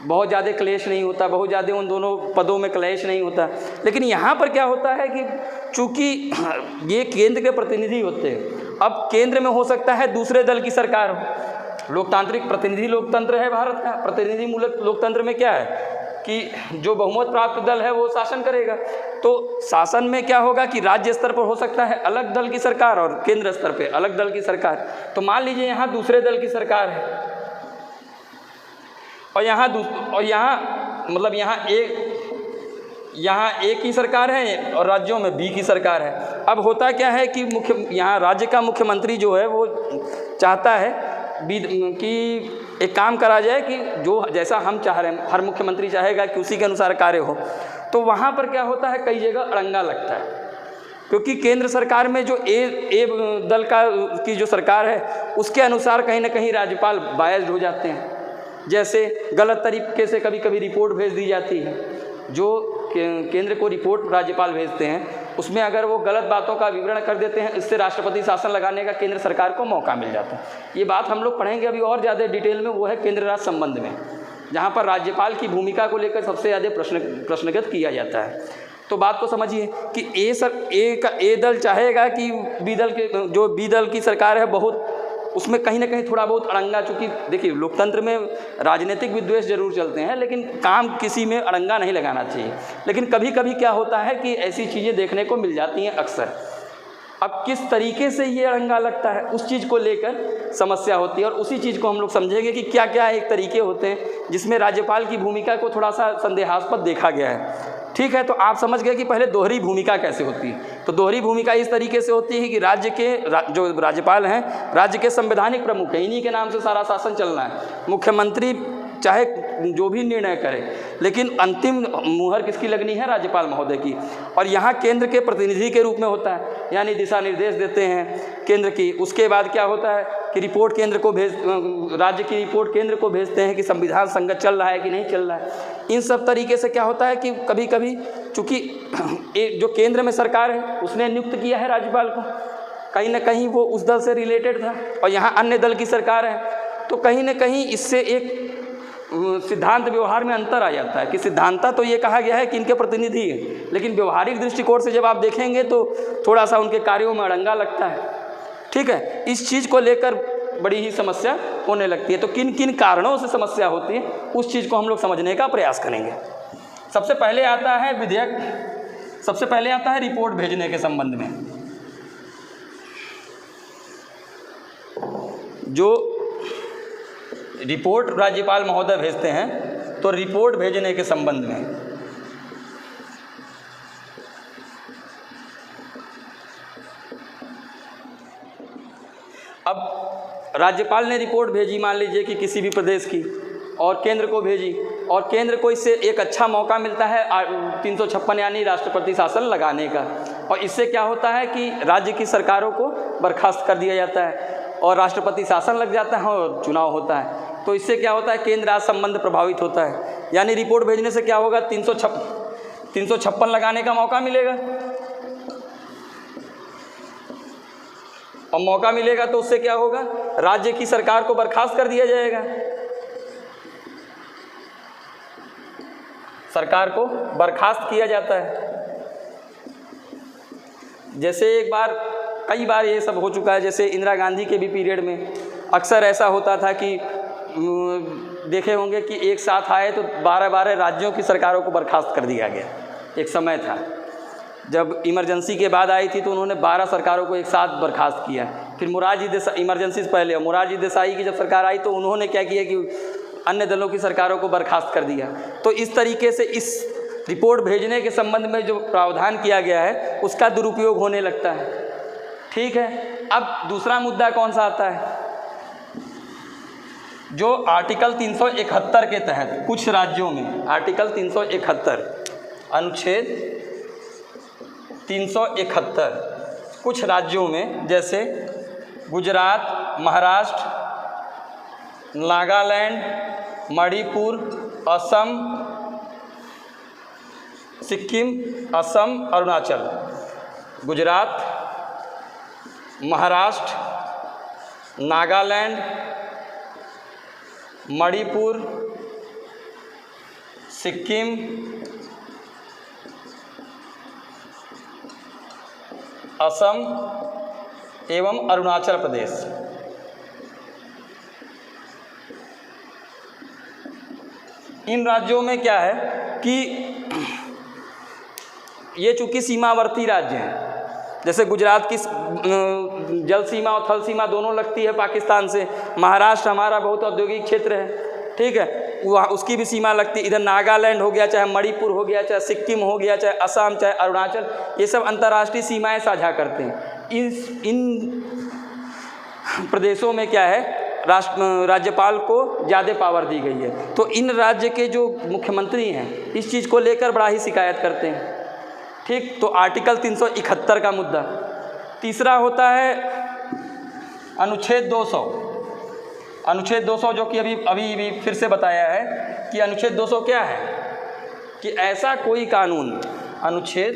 बहुत ज़्यादा क्लेश नहीं होता, बहुत ज़्यादा उन दोनों पदों में क्लेश नहीं होता। लेकिन यहाँ पर क्या होता है कि चूँकि ये केंद्र के प्रतिनिधि होते हैं, अब केंद्र में हो सकता है दूसरे दल की सरकार हो। लोकतांत्रिक प्रतिनिधि लोकतंत्र है भारत का। प्रतिनिधि मूलक लोकतंत्र में क्या है कि जो बहुमत प्राप्त दल है वो शासन करेगा। तो शासन में क्या होगा कि राज्य स्तर पर हो सकता है अलग दल की सरकार और केंद्र स्तर पे अलग दल की सरकार। तो मान लीजिए यहाँ दूसरे दल की सरकार है और यहाँ एक ही सरकार है और राज्यों में बी की सरकार है। अब होता क्या है कि यहाँ राज्य का मुख्यमंत्री जो है वो चाहता है कि एक काम करा जाए कि जो जैसा हम चाह रहे हैं, हर मुख्यमंत्री चाहेगा कि उसी के अनुसार कार्य हो। तो वहाँ पर क्या होता है, कई जगह अड़ंगा लगता है, क्योंकि केंद्र सरकार में जो ए दल की जो सरकार है उसके अनुसार कहीं ना कहीं राज्यपाल बायस्ड हो जाते हैं। जैसे गलत तरीके से कभी कभी रिपोर्ट भेज दी जाती है, जो केंद्र को रिपोर्ट राज्यपाल भेजते हैं उसमें अगर वो गलत बातों का विवरण कर देते हैं, इससे राष्ट्रपति शासन लगाने का केंद्र सरकार को मौका मिल जाता है। ये बात हम लोग पढ़ेंगे अभी और ज़्यादा डिटेल में, वो है केंद्र राज्य संबंध में, जहाँ पर राज्यपाल की भूमिका को लेकर सबसे ज़्यादा प्रश्नगत किया जाता है। तो बात को समझिए कि ए दल चाहेगा कि बी दल की सरकार है बहुत, उसमें कहीं ना कहीं थोड़ा बहुत अड़ंगा, चूँकि देखिए लोकतंत्र में राजनीतिक विद्वेष जरूर चलते हैं, लेकिन काम किसी में अड़ंगा नहीं लगाना चाहिए। लेकिन कभी कभी क्या होता है कि ऐसी चीज़ें देखने को मिल जाती हैं अक्सर। अब किस तरीके से ये अड़ंगा लगता है उस चीज़ को लेकर समस्या होती है, और उसी चीज़ को हम लोग समझेंगे कि क्या क्या एक तरीके होते हैं जिसमें राज्यपाल की भूमिका को थोड़ा सा संदेहास्पद देखा गया है। ठीक है, तो आप समझ गए कि पहले दोहरी भूमिका कैसे होती है। तो दोहरी भूमिका इस तरीके से होती है कि राज्य के जो राज्यपाल हैं राज्य के संवैधानिक प्रमुख हैं, इन्हीं के नाम से सारा शासन चलना है। मुख्यमंत्री चाहे जो भी निर्णय करे, लेकिन अंतिम मुहर किसकी लगनी है? राज्यपाल महोदय की। और यहाँ केंद्र के प्रतिनिधि के रूप में होता है, यानी दिशा निर्देश देते हैं केंद्र की। उसके बाद क्या होता है कि रिपोर्ट केंद्र को राज्य की रिपोर्ट केंद्र को भेजते हैं कि संविधान संगत चल रहा है कि नहीं चल रहा है। इन सब तरीके से क्या होता है कि कभी कभी चूँकि जो केंद्र में सरकार है उसने नियुक्त किया है राज्यपाल को, कहीं ना कहीं वो उस दल से रिलेटेड था, और यहाँ अन्य दल की सरकार है, तो कहीं ना कहीं इससे एक सिद्धांत व्यवहार में अंतर आ जाता है कि सिद्धांता तो ये कहा गया है कि इनके प्रतिनिधि हैं, लेकिन व्यवहारिक दृष्टिकोण से जब आप देखेंगे तो थोड़ा सा उनके कार्यों में अड़ंगा लगता है। ठीक है, इस चीज़ को लेकर बड़ी ही समस्या होने लगती है। तो किन किन कारणों से समस्या होती है उस चीज़ को हम लोग समझने का प्रयास करेंगे। सबसे पहले आता है विधेयक, सबसे पहले आता है रिपोर्ट भेजने के संबंध में। जो रिपोर्ट राज्यपाल महोदय भेजते हैं, तो रिपोर्ट भेजने के संबंध में अब राज्यपाल ने रिपोर्ट भेजी, मान लीजिए कि किसी भी प्रदेश की, और केंद्र को भेजी, और केंद्र को इससे एक अच्छा मौका मिलता है 356 यानी राष्ट्रपति शासन लगाने का। और इससे क्या होता है कि राज्य की सरकारों को बर्खास्त कर दिया जाता है और राष्ट्रपति शासन लग जाता है और चुनाव होता है। तो इससे क्या होता है, केंद्र राज्य संबंध प्रभावित होता है। यानी रिपोर्ट भेजने से क्या होगा, 356 लगाने का मौका मिलेगा, और मौका मिलेगा तो उससे क्या होगा, राज्य की सरकार को बर्खास्त कर दिया जाएगा, सरकार को बर्खास्त किया जाता है। जैसे एक बार, कई बार ये सब हो चुका है, जैसे इंदिरा गांधी के भी पीरियड में अक्सर ऐसा होता था कि देखे होंगे कि एक साथ आए तो 12 राज्यों की सरकारों को बर्खास्त कर दिया गया। एक समय था जब इमरजेंसी के बाद आई थी तो उन्होंने 12 सरकारों को एक साथ बर्खास्त किया। फिर मोरारजी देसाई, इमरजेंसी से पहले मोरारजी देसाई की जब सरकार आई तो उन्होंने क्या किया कि अन्य दलों की सरकारों को बर्खास्त कर दिया। तो इस तरीके से इस रिपोर्ट भेजने के संबंध में जो प्रावधान किया गया है उसका दुरुपयोग होने लगता है। ठीक है, अब दूसरा मुद्दा कौन सा आता है, जो आर्टिकल 371 के तहत कुछ राज्यों में, आर्टिकल 371 अनुच्छेद 371 कुछ राज्यों में जैसे गुजरात, महाराष्ट्र, नागालैंड, मणिपुर, असम, सिक्किम, असम, अरुणाचल, गुजरात, महाराष्ट्र, नागालैंड, मणिपुर, सिक्किम, असम एवं अरुणाचल प्रदेश। इन राज्यों में क्या है कि ये चूँकि सीमावर्ती राज्य हैं, जैसे गुजरात की जल सीमा और थल सीमा दोनों लगती है पाकिस्तान से, महाराष्ट्र हमारा बहुत औद्योगिक क्षेत्र है, ठीक है, वहाँ उसकी भी सीमा लगती है। इधर नागालैंड हो गया, चाहे मणिपुर हो गया, चाहे सिक्किम हो गया, चाहे असम, चाहे अरुणाचल, ये सब अंतर्राष्ट्रीय सीमाएं साझा करते हैं। इन प्रदेशों में क्या है, राज्यपाल को ज़्यादा पावर दी गई है। तो इन राज्य के जो मुख्यमंत्री हैं इस चीज़ को लेकर बड़ा ही शिकायत करते हैं। ठीक, तो आर्टिकल 371 का मुद्दा। तीसरा होता है अनुच्छेद 200। अनुच्छेद 200 जो कि अभी फिर से बताया है कि अनुच्छेद 200 क्या है, कि ऐसा कोई कानून, अनुच्छेद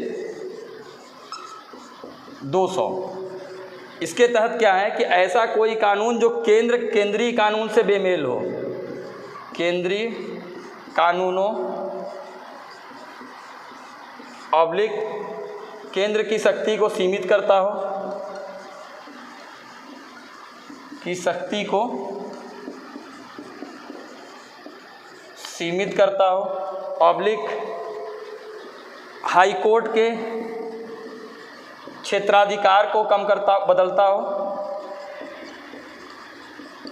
200। इसके तहत क्या है कि ऐसा कोई कानून जो केंद्रीय कानून से बेमेल हो, केंद्रीय कानूनों ऑब्लिक केंद्र की शक्ति को सीमित करता हो, की शक्ति को सीमित करता हो, ऑब्लिक हाई कोर्ट के क्षेत्राधिकार को कम करता बदलता हो,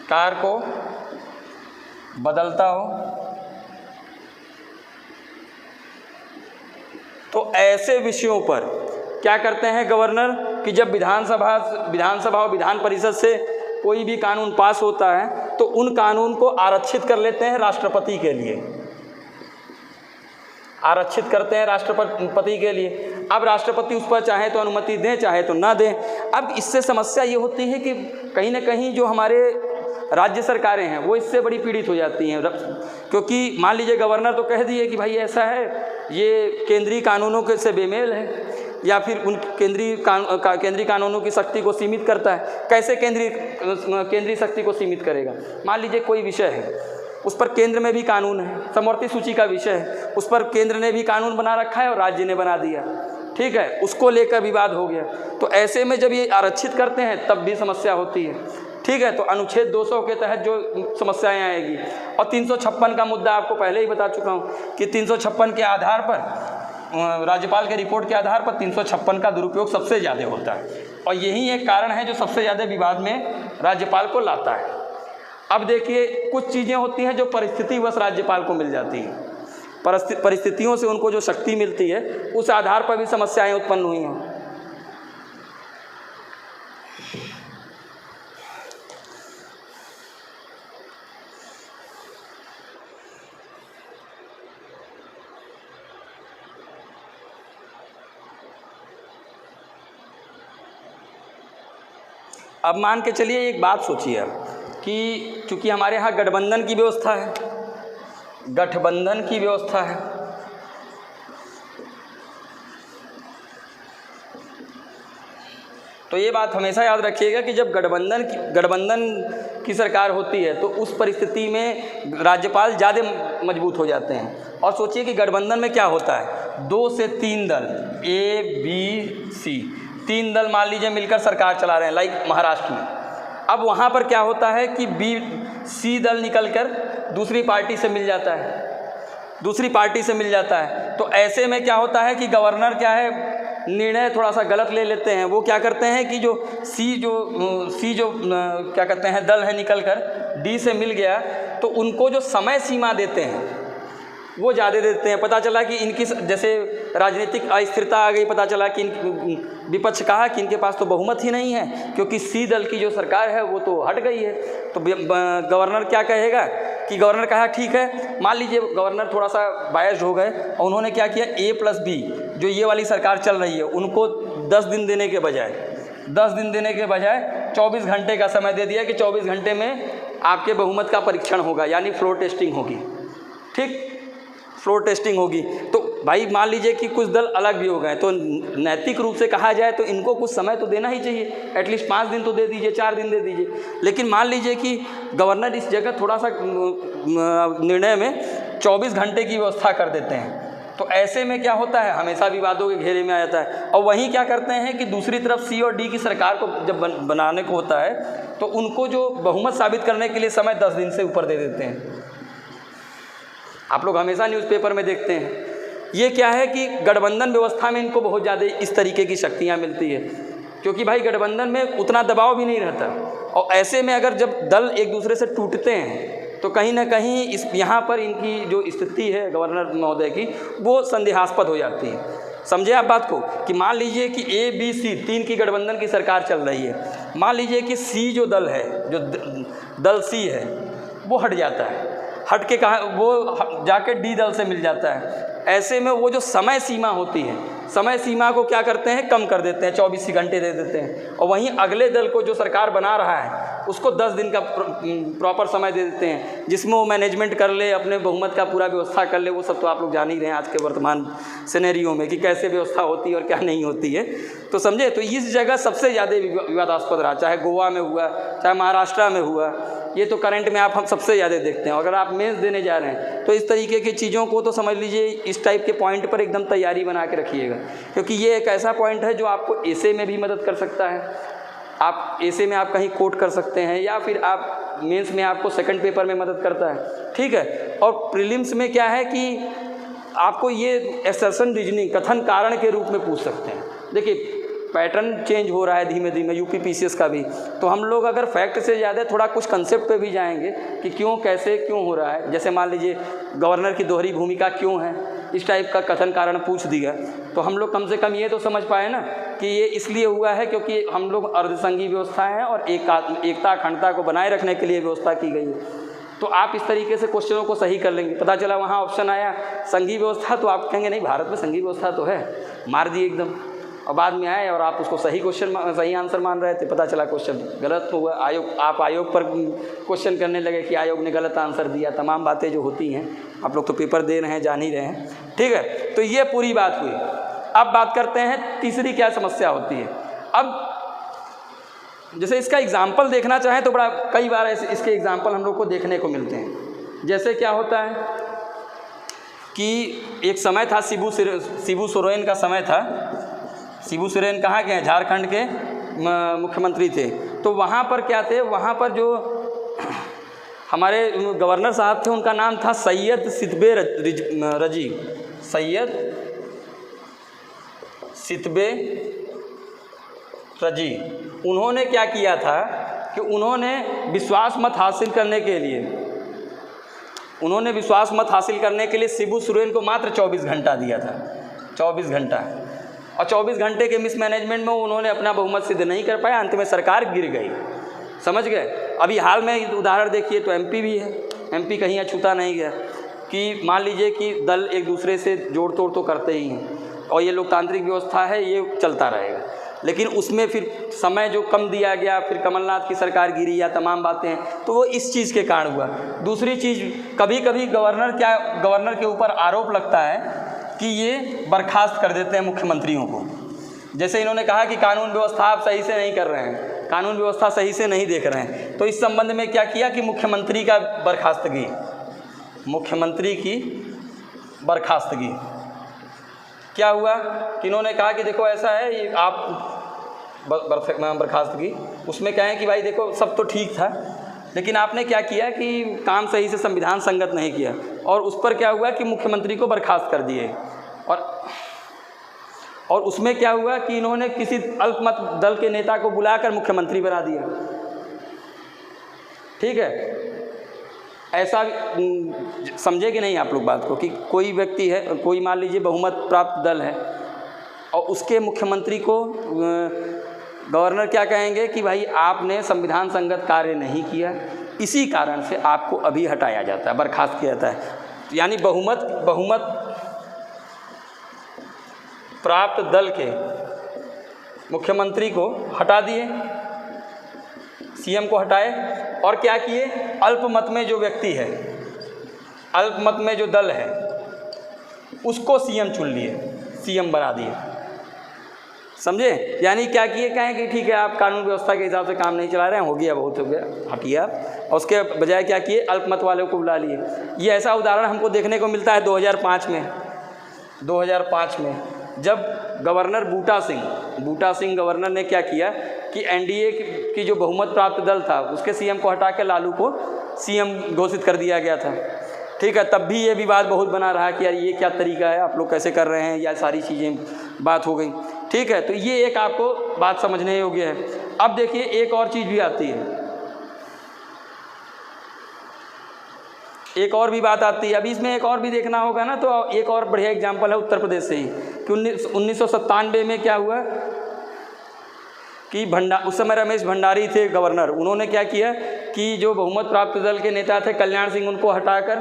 कार को बदलता हो, तो ऐसे विषयों पर क्या करते हैं गवर्नर कि जब विधानसभा और विधान परिषद से कोई भी कानून पास होता है तो उन कानून को आरक्षित कर लेते हैं राष्ट्रपति के लिए, आरक्षित करते हैं राष्ट्रपति के लिए। अब राष्ट्रपति उस पर चाहे तो अनुमति दें चाहे तो ना दें। अब इससे समस्या ये होती है कि कहीं ना कहीं जो हमारे राज्य सरकारें हैं वो इससे बड़ी पीड़ित हो जाती हैं, क्योंकि मान लीजिए गवर्नर तो कह दिए कि भाई ऐसा है, ये केंद्रीय कानूनों के से बेमेल है या फिर उन केंद्रीय कानूनों की शक्ति को सीमित करता है। कैसे केंद्रीय शक्ति को सीमित करेगा? मान लीजिए कोई विषय है, उस पर केंद्र में भी कानून है, समवर्ती सूची का विषय है, उस पर केंद्र ने भी कानून बना रखा है और राज्य ने बना दिया, ठीक है, उसको लेकर विवाद हो गया। तो ऐसे में जब ये आरक्षित करते हैं तब भी समस्या होती है, ठीक है। तो अनुच्छेद 200 के तहत जो समस्याएं आएगी, और 356 का मुद्दा आपको पहले ही बता चुका हूँ कि 356 के आधार पर, राज्यपाल के रिपोर्ट के आधार पर 356 का दुरुपयोग सबसे ज़्यादा होता है, और यही एक कारण है जो सबसे ज़्यादा विवाद में राज्यपाल को लाता है। अब देखिए, कुछ चीज़ें होती हैं जो परिस्थितिवश राज्यपाल को मिल जाती हैं, परिस्थितियों से उनको जो शक्ति मिलती है उस आधार पर भी समस्याएं उत्पन्न हुई हैं। अब मान के चलिए एक बात सोचिए अब कि चूँकि हमारे यहाँ गठबंधन की व्यवस्था है, गठबंधन की व्यवस्था है, तो ये बात हमेशा याद रखिएगा कि जब गठबंधन की सरकार होती है तो उस परिस्थिति में राज्यपाल ज़्यादा मजबूत हो जाते हैं। और सोचिए कि गठबंधन में क्या होता है, 2 से 3 दल A, B, C, 3 दल मान लीजिए मिलकर सरकार चला रहे हैं, लाइक महाराष्ट्र में। अब वहाँ पर क्या होता है कि C दल निकलकर दूसरी पार्टी से मिल जाता है, तो ऐसे में क्या होता है कि गवर्नर क्या है, निर्णय थोड़ा सा गलत ले लेते हैं। वो क्या करते हैं कि जो सी जो क्या कहते हैं दल है निकलकर D से मिल गया, तो उनको जो समय सीमा देते हैं वो ज़्यादा देते हैं। पता चला कि इनकी जैसे राजनीतिक अस्थिरता आ गई, पता चला कि विपक्ष कहा कि इनके पास तो बहुमत ही नहीं है क्योंकि C दल की जो सरकार है वो तो हट गई है। तो गवर्नर क्या कहेगा कि गवर्नर कहा ठीक है, मान लीजिए गवर्नर थोड़ा सा बायस्ड हो गए और उन्होंने क्या किया, A+B जो ये वाली सरकार चल रही है उनको 10 दिन देने के बजाय 24 घंटे का समय दे दिया कि 24 घंटे में आपके बहुमत का परीक्षण होगा, यानी फ्लोर टेस्टिंग होगी, ठीक, फ्लोर टेस्टिंग होगी। तो भाई मान लीजिए कि कुछ दल अलग भी हो गए, तो नैतिक रूप से कहा जाए तो इनको कुछ समय तो देना ही चाहिए, एटलीस्ट 5 दिन तो दे दीजिए, 4 दिन दे दीजिए। लेकिन मान लीजिए कि गवर्नर इस जगह थोड़ा सा निर्णय में 24 घंटे की व्यवस्था कर देते हैं, तो ऐसे में क्या होता है, हमेशा विवादों के घेरे में आ जाता है। और वहीं क्या करते हैं कि दूसरी तरफ C और D की सरकार को जब बनाने को होता है तो उनको जो बहुमत साबित करने के लिए समय 10 दिन से ऊपर दे देते हैं। आप लोग हमेशा न्यूज़पेपर में देखते हैं। ये क्या है कि गठबंधन व्यवस्था में इनको बहुत ज़्यादा इस तरीके की शक्तियाँ मिलती है, क्योंकि भाई गठबंधन में उतना दबाव भी नहीं रहता। और ऐसे में अगर जब दल एक दूसरे से टूटते हैं तो कहीं ना कहीं इस यहाँ पर इनकी जो स्थिति है गवर्नर महोदय की वो संदेहास्पद हो जाती है। समझे आप बात को कि मान लीजिए कि A, B, C 3 की गठबंधन की सरकार चल रही है, मान लीजिए कि C जो दल है, जो दल C है वो हट जाता है, हट के कहा वो जाके D दल से मिल जाता है। ऐसे में वो जो समय सीमा होती है, समय सीमा को क्या करते हैं, कम कर देते हैं, 24 घंटे दे देते हैं। और वहीं अगले दल को जो सरकार बना रहा है उसको 10 दिन का प्रॉपर समय दे देते हैं, जिसमें वो मैनेजमेंट कर ले, अपने बहुमत का पूरा व्यवस्था कर ले। वो सब तो आप लोग जान ही रहे हैं आज के वर्तमान सिनेरियो में कि कैसे व्यवस्था होती है और क्या नहीं होती है। तो समझे, तो इस जगह सबसे ज़्यादा विवादास्पद रहा, चाहे गोवा में हुआ, चाहे महाराष्ट्र में हुआ, ये तो करंट में हम सबसे ज़्यादा देखते हैं। अगर आप मेंस देने जा रहे हैं तो इस तरीके की चीज़ों को तो समझ लीजिए इस टाइप के पॉइंट पर एकदम तैयारी बना के रखिएगा, क्योंकि ये एक ऐसा पॉइंट है जो आपको एसे में भी मदद कर सकता है। आप एसे में आप कहीं कोट कर सकते हैं, या फिर आप मेंस में आपको सेकंड पेपर में मदद करता है, ठीक है। और प्रीलिम्स में क्या है कि आपको ये असर्शन रीजनिंग, कथन कारण के रूप में पूछ सकते हैं। देखिए पैटर्न चेंज हो रहा है धीमे धीमे यूपी पीसीएस का भी, तो हम लोग अगर फैक्ट से ज़्यादा थोड़ा कुछ कंसेप्ट पे भी जाएंगे कि क्यों, कैसे, क्यों हो रहा है। जैसे मान लीजिए गवर्नर की दोहरी भूमिका क्यों है, इस टाइप का कथन कारण पूछ दिया, तो हम लोग कम से कम ये तो समझ पाए ना कि ये इसलिए हुआ है क्योंकि हम लोग अर्धसंघीय व्यवस्था है और एकता अखंडता को बनाए रखने के लिए व्यवस्था की गई है। तो आप इस तरीके से क्वेश्चनों को सही कर लेंगे। पता चला वहाँ ऑप्शन आया संघीय व्यवस्था, तो आप कहेंगे नहीं भारत में संघीय व्यवस्था तो है, मार दिए एकदम। और बाद में आए और आप उसको सही आंसर मान रहे थे, पता चला क्वेश्चन गलत हुआ। आप आयोग पर क्वेश्चन करने लगे कि आयोग ने गलत आंसर दिया। तमाम बातें जो होती हैं, आप लोग तो पेपर दे रहे हैं, जान ही रहे हैं, ठीक है। तो ये पूरी बात हुई। अब बात करते हैं तीसरी क्या समस्या होती है। अब जैसे इसका एग्जाम्पल देखना चाहें तो बड़ा कई बार ऐसे इसके एग्जाम्पल हम लोग को देखने को मिलते हैं। जैसे क्या होता है कि एक समय था, शिबू सोरेन का समय था। शिबू सोरेन कहाँ के हैं, झारखंड के मुख्यमंत्री थे। तो वहाँ पर क्या थे, वहाँ पर जो हमारे गवर्नर साहब थे उनका नाम था सैयद सितबे रजी, सैयद सितबे रजी। उन्होंने क्या किया था कि उन्होंने विश्वास मत हासिल करने के लिए शिबू सोरेन को मात्र 24 घंटा दिया था, 24 घंटा। और 24 घंटे के मिसमैनेजमेंट में उन्होंने अपना बहुमत सिद्ध नहीं कर पाया, अंत में सरकार गिर गई, समझ गए। अभी हाल में उदाहरण देखिए तो एमपी भी है, एमपी कहीं अछूता नहीं गया कि मान लीजिए कि दल एक दूसरे से जोड़ तोड़ तो करते ही हैं और ये लोकतांत्रिक व्यवस्था है, ये चलता रहेगा। लेकिन उसमें फिर समय जो कम दिया गया, फिर कमलनाथ की सरकार गिरी या तमाम बातें हैं, तो वो इस चीज़ के कारण हुआ। दूसरी चीज़, कभी कभी गवर्नर के ऊपर आरोप लगता है कि ये बर्खास्त कर देते हैं मुख्यमंत्रियों को। जैसे इन्होंने कहा कि कानून व्यवस्था आप सही से नहीं कर रहे हैं, कानून व्यवस्था सही से नहीं देख रहे हैं, तो इस संबंध में क्या किया कि मुख्यमंत्री की बर्खास्तगी क्या हुआ कि इन्होंने कहा कि देखो ऐसा है, ये आप बर्खास्तगी, उसमें क्या है कि भाई देखो सब तो ठीक था, लेकिन आपने क्या किया कि काम सही से संविधान संगत नहीं किया, और उस पर क्या हुआ कि मुख्यमंत्री को बर्खास्त कर दिए। और उसमें क्या हुआ कि इन्होंने किसी अल्पमत दल के नेता को बुलाकर मुख्यमंत्री बना दिया, ठीक है। ऐसा समझे कि नहीं आप लोग बात को, कि कोई व्यक्ति है, कोई मान लीजिए बहुमत प्राप्त दल है और उसके मुख्यमंत्री को गवर्नर क्या कहेंगे कि भाई आपने संविधान संगत कार्य नहीं किया, इसी कारण से आपको अभी हटाया जाता है, बर्खास्त किया जाता है। यानी बहुमत प्राप्त दल के मुख्यमंत्री को हटा दिए, सीएम को हटाए, और क्या किए, अल्पमत में जो व्यक्ति है, अल्पमत में जो दल है उसको सीएम चुन लिए, सीएम बना दिए, समझे। यानी क्या किए, कहें कि ठीक है आप कानून व्यवस्था के हिसाब से काम नहीं चला रहे हैं, हो गया, बहुत हो गया, हटिए आप। और उसके बजाय क्या किए, अल्पमत वालों को बुला लिए। ये ऐसा उदाहरण हमको देखने को मिलता है 2005 में जब गवर्नर बूटा सिंह गवर्नर ने क्या किया कि एनडीए की जो बहुमत प्राप्त दल था उसके सीएम को हटा के लालू को सीएम घोषित कर दिया गया था, ठीक है। तब भी ये विवाद बहुत बना रहा कि यार ये क्या तरीका है, आप लोग कैसे कर रहे हैं, या सारी चीज़ें बात हो गई, ठीक है। तो ये एक आपको बात समझने योग्य है। अब देखिए एक और चीज़ भी आती है, एक और भी बात आती है। अभी इसमें एक और भी देखना होगा ना, तो एक और बढ़िया एग्जाम्पल है उत्तर प्रदेश से ही कि 1997 में क्या हुआ कि उस समय रमेश भंडारी थे गवर्नर। उन्होंने क्या किया कि जो बहुमत प्राप्त दल के नेता थे कल्याण सिंह, उनको हटाकर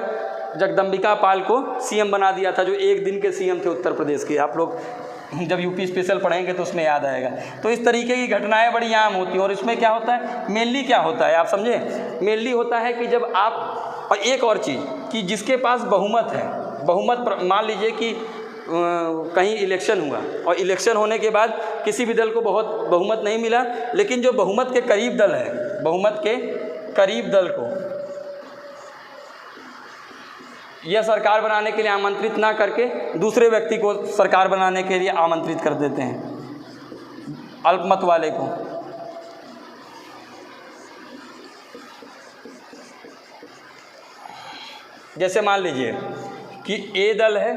जगदम्बिका पाल को सीएम बना दिया था, जो एक दिन के सीएम थे उत्तर प्रदेश के। आप लोग जब यूपी स्पेशल पढ़ेंगे तो उसमें याद आएगा। तो इस तरीके की घटनाएं बड़ी आम होती हैं। और इसमें क्या होता है, मेनली क्या होता है आप समझे, मेनली होता है कि जब आप, और एक और चीज़ कि जिसके पास बहुमत है, बहुमत मान लीजिए कि कहीं इलेक्शन हुआ और इलेक्शन होने के बाद किसी भी दल को बहुत बहुमत नहीं मिला, लेकिन जो बहुमत के करीब दल है, बहुमत के करीब दल को यह सरकार बनाने के लिए आमंत्रित ना करके दूसरे व्यक्ति को सरकार बनाने के लिए आमंत्रित कर देते हैं, अल्पमत वाले को। जैसे मान लीजिए कि ए दल है,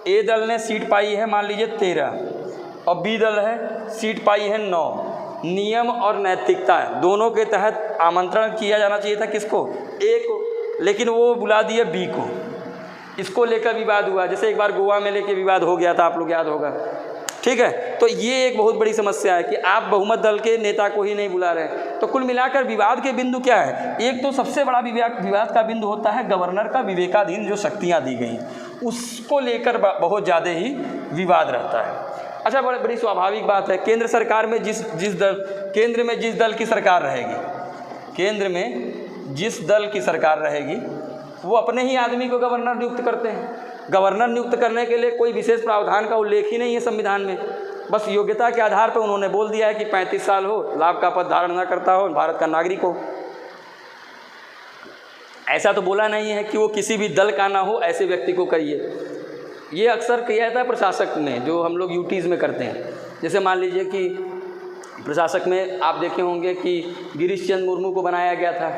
ए दल ने सीट पाई है मान लीजिए 13 और बी दल है सीट पाई है 9। नियम और नैतिकता दोनों के तहत आमंत्रण किया जाना चाहिए था किसको? ए को, लेकिन वो बुला दिया बी को। इसको लेकर विवाद हुआ, जैसे एक बार गोवा में लेके विवाद हो गया था, आप लोग याद होगा, ठीक है। तो ये एक बहुत बड़ी समस्या है कि आप बहुमत दल के नेता को ही नहीं बुला रहे। तो कुल मिलाकर विवाद के बिंदु क्या है? एक तो सबसे बड़ा विवाद का बिंदु होता है गवर्नर का विवेकाधीन जो शक्तियाँ दी गई, उसको लेकर बहुत ज़्यादा ही विवाद रहता है। अच्छा, बड़ी स्वाभाविक बात है, केंद्र सरकार में केंद्र में जिस दल की सरकार रहेगी, केंद्र में जिस दल की सरकार रहेगी वो अपने ही आदमी को गवर्नर नियुक्त करते हैं। गवर्नर नियुक्त करने के लिए कोई विशेष प्रावधान का उल्लेख ही नहीं है संविधान में, बस योग्यता के आधार पर उन्होंने बोल दिया है कि 35 साल हो, लाभ का पद धारण न करता हो, भारत का नागरिक हो। ऐसा तो बोला नहीं है कि वो किसी भी दल का ना हो, ऐसे व्यक्ति को करिए। ये अक्सर किया जाता है प्रशासक में, जो हम लोग यूटीज़ में करते हैं। जैसे मान लीजिए कि प्रशासक में आप देखे होंगे कि गिरीश चंद्र मुर्मू को बनाया गया था,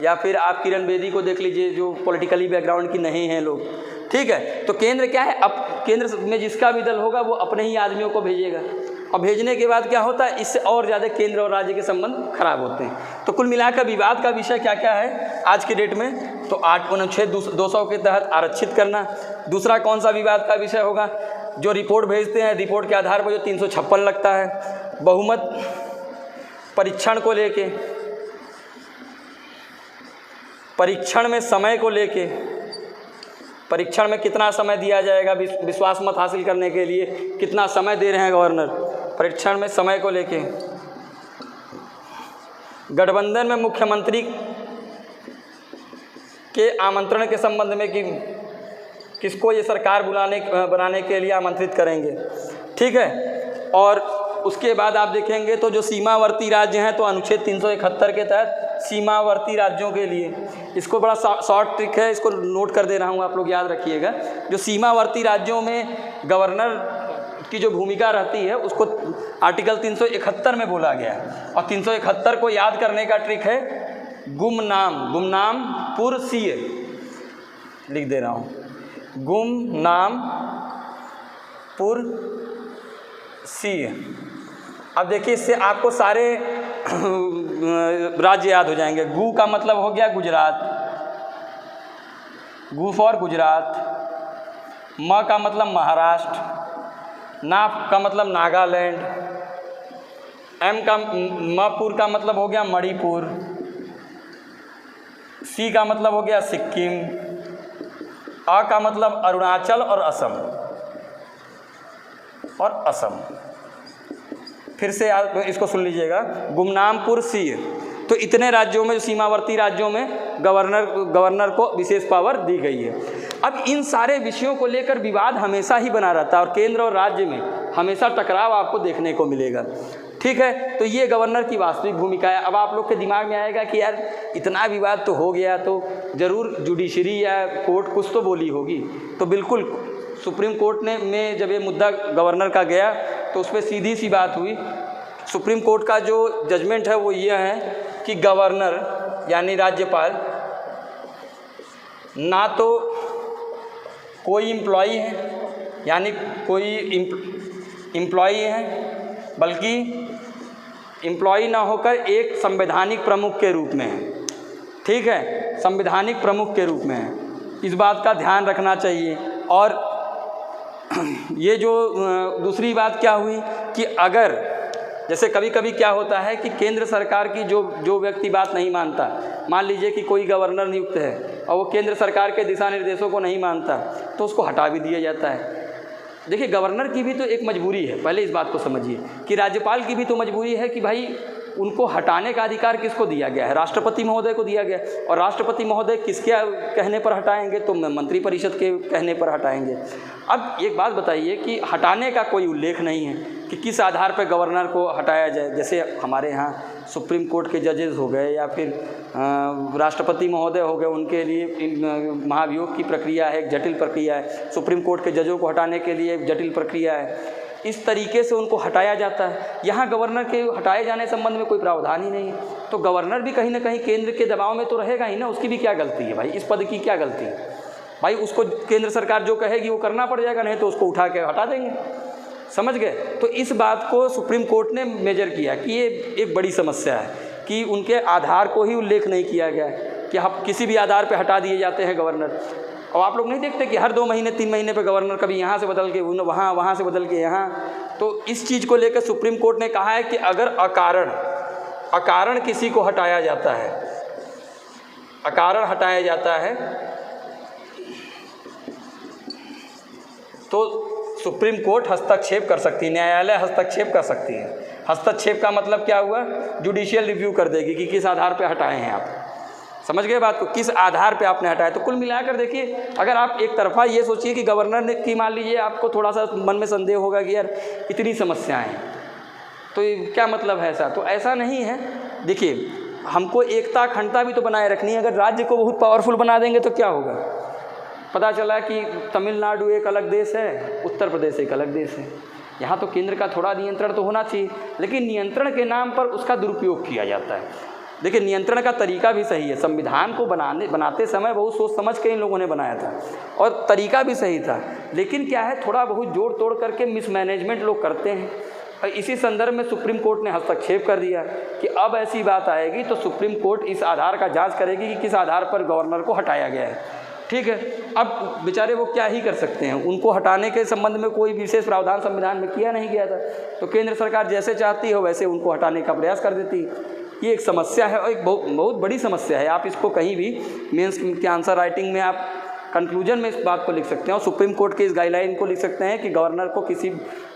या फिर आप किरण बेदी को देख लीजिए जो पॉलिटिकली बैकग्राउंड की नहीं हैं लोग, ठीक है। तो केंद्र क्या है, अब केंद्र में जिसका भी दल होगा वो अपने ही आदमियों को भेजेगा, और भेजने के बाद क्या होता है, इससे और ज़्यादा केंद्र और राज्य के संबंध खराब होते हैं। तो कुल मिलाकर विवाद का विषय क्या क्या है आज के डेट में? तो अनुच्छेद 200 के तहत आरक्षित करना। दूसरा कौन सा विवाद का विषय होगा? जो रिपोर्ट भेजते हैं, रिपोर्ट के आधार पर जो 356 लगता है, बहुमत परीक्षण को लेके, परीक्षण में समय को लेके, परीक्षण में कितना समय दिया जाएगा विश्वास मत हासिल करने के लिए, कितना समय दे रहे हैं गवर्नर, परीक्षण में समय को लेके। गठबंधन में मुख्यमंत्री के आमंत्रण के संबंध में कि किसको ये सरकार बनाने के लिए आमंत्रित करेंगे, ठीक है। और उसके बाद आप देखेंगे तो जो सीमावर्ती राज्य हैं, तो अनुच्छेद 371 के तहत सीमावर्ती राज्यों के लिए, इसको बड़ा शॉर्ट ट्रिक है, इसको नोट कर दे रहा हूँ, आप लोग याद रखिएगा। जो सीमावर्ती राज्यों में गवर्नर की जो भूमिका रहती है उसको आर्टिकल 371 में बोला गया है। और 371 को याद करने का ट्रिक है गुमनाम पुर सीए, लिख दे रहा हूँ, गुमनाम पुर सीए। अब देखिए इससे आपको सारे राज्य याद हो जाएंगे। गु का मतलब हो गया गुजरात, गु फॉर गुजरात। म का मतलब महाराष्ट्र, ना का मतलब नागालैंड, एम का मपुर का मतलब हो गया मणिपुर, सी का मतलब हो गया सिक्किम, आ का मतलब अरुणाचल और असम फिर से आप इसको सुन लीजिएगा, गुमनामपुर सी। तो इतने राज्यों में, जो सीमावर्ती राज्यों में गवर्नर को विशेष पावर दी गई है। अब इन सारे विषयों को लेकर विवाद हमेशा ही बना रहता है और केंद्र और राज्य में हमेशा टकराव आपको देखने को मिलेगा, ठीक है। तो ये गवर्नर की वास्तविक भूमिका है। अब आप लोग के दिमाग में आएगा कि यार इतना विवाद तो हो गया, तो ज़रूर जुडिशरी या कोर्ट कुछ तो बोली होगी। तो बिल्कुल सुप्रीम कोर्ट में जब ये मुद्दा गवर्नर का गया तो उस पर सीधी सी बात हुई। सुप्रीम कोर्ट का जो जजमेंट है वो ये है कि गवर्नर यानी राज्यपाल ना तो कोई एम्प्लॉई है, यानी कोई एम्प्लॉई है, बल्कि एम्प्लॉई ना होकर एक संवैधानिक प्रमुख के रूप में है, ठीक है, संवैधानिक प्रमुख के रूप में है। इस बात का ध्यान रखना चाहिए। और ये जो दूसरी बात क्या हुई कि अगर जैसे कभी कभी क्या होता है कि केंद्र सरकार की जो व्यक्ति बात नहीं मानता, मान लीजिए कि कोई गवर्नर नियुक्त है और वो केंद्र सरकार के दिशा निर्देशों को नहीं मानता, तो उसको हटा भी दिया जाता है। देखिए गवर्नर की भी तो एक मजबूरी है, पहले इस बात को समझिए कि राज्यपाल की भी तो मजबूरी है कि भाई उनको हटाने का अधिकार किसको दिया गया है? राष्ट्रपति महोदय को दिया गया है। और राष्ट्रपति महोदय किसके कहने पर हटाएंगे? तो मंत्रिपरिषद के कहने पर हटाएंगे। अब एक बात बताइए कि हटाने का कोई उल्लेख नहीं है कि किस आधार पर गवर्नर को हटाया जाए। जैसे हमारे यहाँ सुप्रीम कोर्ट के जजेस हो गए या फिर राष्ट्रपति महोदय हो गए, उनके लिए महाभियोग की प्रक्रिया है, एक जटिल प्रक्रिया है। सुप्रीम कोर्ट के जजों को हटाने के लिए एक जटिल प्रक्रिया है। इस तरीके से उनको हटाया जाता है। यहाँ गवर्नर के हटाए जाने संबंध में कोई प्रावधान ही नहीं है। तो गवर्नर भी कहीं ना कहीं केंद्र के दबाव में तो रहेगा ही ना। उसकी भी क्या गलती है भाई? इस पद की क्या गलती है भाई? उसको केंद्र सरकार जो कहेगी वो करना पड़ जाएगा, नहीं तो उसको उठा के हटा देंगे। समझ गए? तो इस बात को सुप्रीम कोर्ट ने मेजर किया कि ये एक बड़ी समस्या है कि उनके आधार को ही उल्लेख नहीं किया गया कि हम किसी भी आधार पर हटा दिए जाते हैं गवर्नर। और आप लोग नहीं देखते कि हर 2 महीने 3 महीने पे गवर्नर कभी यहाँ से बदल के वहाँ, वहाँ से बदल के यहाँ। तो इस चीज़ को लेकर सुप्रीम कोर्ट ने कहा है कि अगर अकारण किसी को हटाया जाता है, अकारण हटाया जाता है, तो सुप्रीम कोर्ट हस्तक्षेप कर सकती है, न्यायालय हस्तक्षेप कर सकती है। हस्तक्षेप का मतलब क्या हुआ? जुडिशियल रिव्यू कर देगी कि किस आधार पे हटाए हैं आप। समझ गए बात को? किस आधार पे आपने हटाया। तो कुल मिलाकर देखिए, अगर आप एक तरफा ये सोचिए कि गवर्नर ने की, मान लीजिए आपको थोड़ा सा मन में संदेह होगा कि यार इतनी समस्याएं हैं तो क्या मतलब है ऐसा? तो ऐसा नहीं है। देखिए, हमको एकता अखंडता भी तो बनाए रखनी है। अगर राज्य को बहुत पावरफुल बना देंगे तो क्या होगा? पता चला कि तमिलनाडु एक अलग देश है, उत्तर प्रदेश एक अलग देश है। यहाँ तो केंद्र का थोड़ा नियंत्रण तो होना चाहिए, लेकिन नियंत्रण के नाम पर उसका दुरुपयोग किया जाता है। देखिए, नियंत्रण का तरीका भी सही है। संविधान को बनाते समय बहुत सोच समझ के इन लोगों ने बनाया था और तरीका भी सही था, लेकिन क्या है, थोड़ा बहुत जोड़ तोड़ करके मिसमैनेजमेंट लोग करते हैं। और इसी संदर्भ में सुप्रीम कोर्ट ने हस्तक्षेप कर दिया कि अब ऐसी बात आएगी तो सुप्रीम कोर्ट इस आधार का जांच करेगी कि किस आधार पर गवर्नर को हटाया गया है। ठीक है, अब बेचारे वो क्या ही कर सकते हैं? उनको हटाने के संबंध में कोई विशेष प्रावधान संविधान में किया नहीं गया था, तो केंद्र सरकार जैसे चाहती हो वैसे उनको हटाने का प्रयास कर देती है। ये एक समस्या है और एक बहुत बड़ी समस्या है। आप इसको कहीं भी मेंस के आंसर राइटिंग में आप कंक्लूजन में इस बात को लिख सकते हैं और सुप्रीम कोर्ट के इस गाइडलाइन को लिख सकते हैं कि गवर्नर को किसी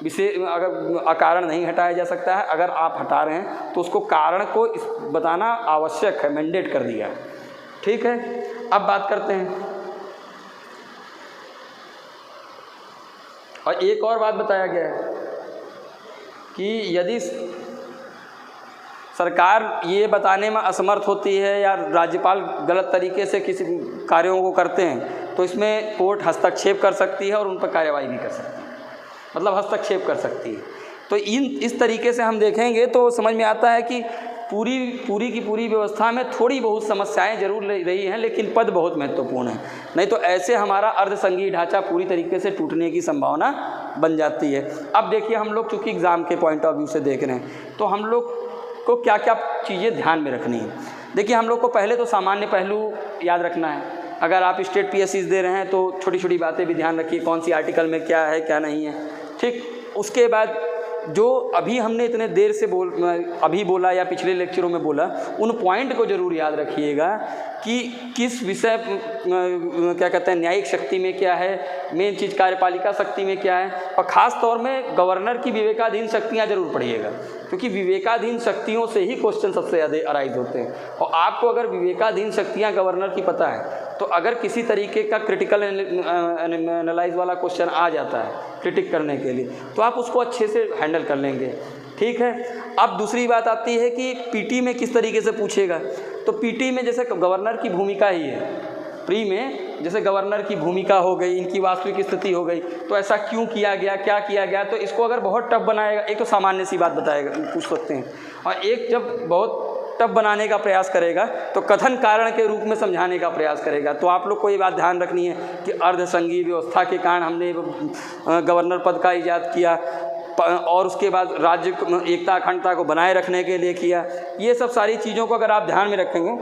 विशेष अगर अकारण नहीं हटाया जा सकता है। अगर आप हटा रहे हैं तो उसको कारण को बताना आवश्यक है, मैंडेट कर दिया। ठीक है, अब बात करते हैं। और एक और बात बताया गया है कि यदि सरकार ये बताने में असमर्थ होती है या राज्यपाल गलत तरीके से किसी कार्यों को करते हैं तो इसमें कोर्ट हस्तक्षेप कर सकती है और उन पर कार्रवाई भी कर सकती है, मतलब हस्तक्षेप कर सकती है। तो इस तरीके से हम देखेंगे तो समझ में आता है कि पूरी की पूरी व्यवस्था में थोड़ी बहुत समस्याएं जरूर रही हैं, लेकिन पद बहुत महत्वपूर्ण है। नहीं तो ऐसे हमारा अर्धसंघीय ढांचा पूरी तरीके से टूटने की संभावना बन जाती है। अब देखिए, हम लोग चूँकि एग्ज़ाम के पॉइंट ऑफ व्यू से देख रहे हैं तो हम लोग को क्या क्या चीज़ें ध्यान में रखनी है। देखिए, हम लोग को पहले तो सामान्य पहलू याद रखना है। अगर आप स्टेट पीएससीज दे रहे हैं तो छोटी छोटी बातें भी ध्यान रखिए, कौन सी आर्टिकल में क्या है क्या नहीं है। ठीक, उसके बाद जो अभी हमने इतने देर से अभी बोला या पिछले लेक्चरों में बोला, उन पॉइंट को ज़रूर याद रखिएगा कि किस विषय क्या कहते हैं न्यायिक शक्ति में क्या है, मेन चीज़ कार्यपालिका शक्ति में क्या है, और ख़ास तौर में गवर्नर की विवेकाधीन शक्तियाँ जरूर पढ़िएगा, क्योंकि विवेकाधीन शक्तियों से ही क्वेश्चन सबसे ज़्यादा अराइज होते हैं। और आपको अगर विवेकाधीन शक्तियाँ गवर्नर की पता है तो अगर किसी तरीके का क्रिटिकल एनालाइज वाला क्वेश्चन आ जाता है क्रिटिक करने के लिए तो आप उसको अच्छे से हैंडल कर लेंगे। ठीक है, अब दूसरी बात आती है कि पीटी में किस तरीके से पूछेगा। तो पीटी में जैसे गवर्नर की भूमिका ही है, प्री में जैसे गवर्नर की भूमिका हो गई, इनकी वास्तविक स्थिति हो गई, तो ऐसा क्यों किया गया, क्या किया गया, तो इसको अगर बहुत टफ बनाएगा, एक तो सामान्य सी बात बताएगा पूछ सकते हैं, और एक जब बहुत टफ बनाने का प्रयास करेगा तो कथन कारण के रूप में समझाने का प्रयास करेगा। तो आप लोग को ये बात ध्यान रखनी है कि अर्धसंघीय व्यवस्था के कारण हमने गवर्नर पद का इजाद किया और उसके बाद राज्य एकता अखंडता को बनाए रखने के लिए किया। ये सब सारी चीज़ों को अगर आप ध्यान में रखेंगे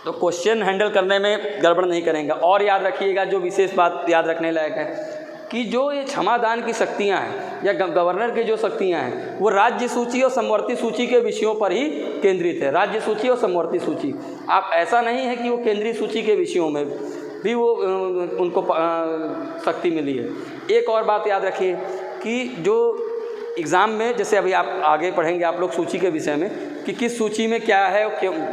तो क्वेश्चन हैंडल करने में गड़बड़ नहीं करेंगे। और याद रखिएगा, जो विशेष बात याद रखने लायक है कि जो ये क्षमादान की शक्तियाँ हैं या गवर्नर की जो शक्तियाँ हैं वो राज्य सूची और समवर्ती सूची के विषयों पर ही केंद्रित है। राज्य सूची और समवर्ती सूची, आप ऐसा नहीं है कि वो केंद्रीय सूची के विषयों में भी वो उनको शक्ति मिली है। एक और बात याद रखिए कि जो एग्ज़ाम में जैसे अभी आप आगे पढ़ेंगे आप लोग सूची के विषय में कि किस सूची में क्या है और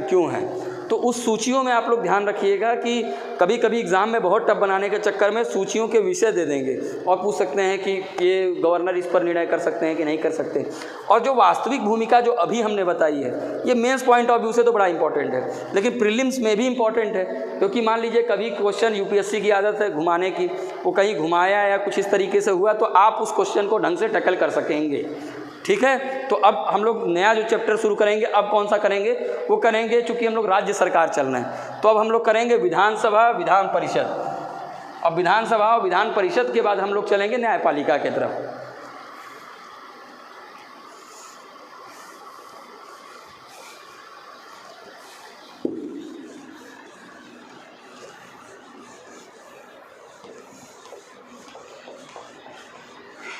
क्यों है, तो उस सूचियों में आप लोग ध्यान रखिएगा कि कभी कभी एग्ज़ाम में बहुत टफ बनाने के चक्कर में सूचियों के विषय दे देंगे और पूछ सकते हैं कि ये गवर्नर इस पर निर्णय कर सकते हैं कि नहीं कर सकते। और जो वास्तविक भूमिका जो अभी हमने बताई है ये मेंस पॉइंट ऑफ व्यू से तो बड़ा इंपॉर्टेंट है, लेकिन प्रीलिम्स में भी इंपॉर्टेंट है, क्योंकि मान लीजिए कभी क्वेश्चन यूपीएससी की आदत है घुमाने की, वो कहीं घुमाया या कुछ इस तरीके से हुआ तो आप उस क्वेश्चन को ढंग से टैकल कर सकेंगे। ठीक है, तो अब हम लोग नया जो चैप्टर शुरू करेंगे, अब कौन सा करेंगे, वो करेंगे चूँकि हम लोग राज्य सरकार चल रहे हैं तो अब हम लोग करेंगे विधानसभा विधान परिषद। अब विधानसभा और विधान परिषद के बाद हम लोग चलेंगे न्यायपालिका की तरफ।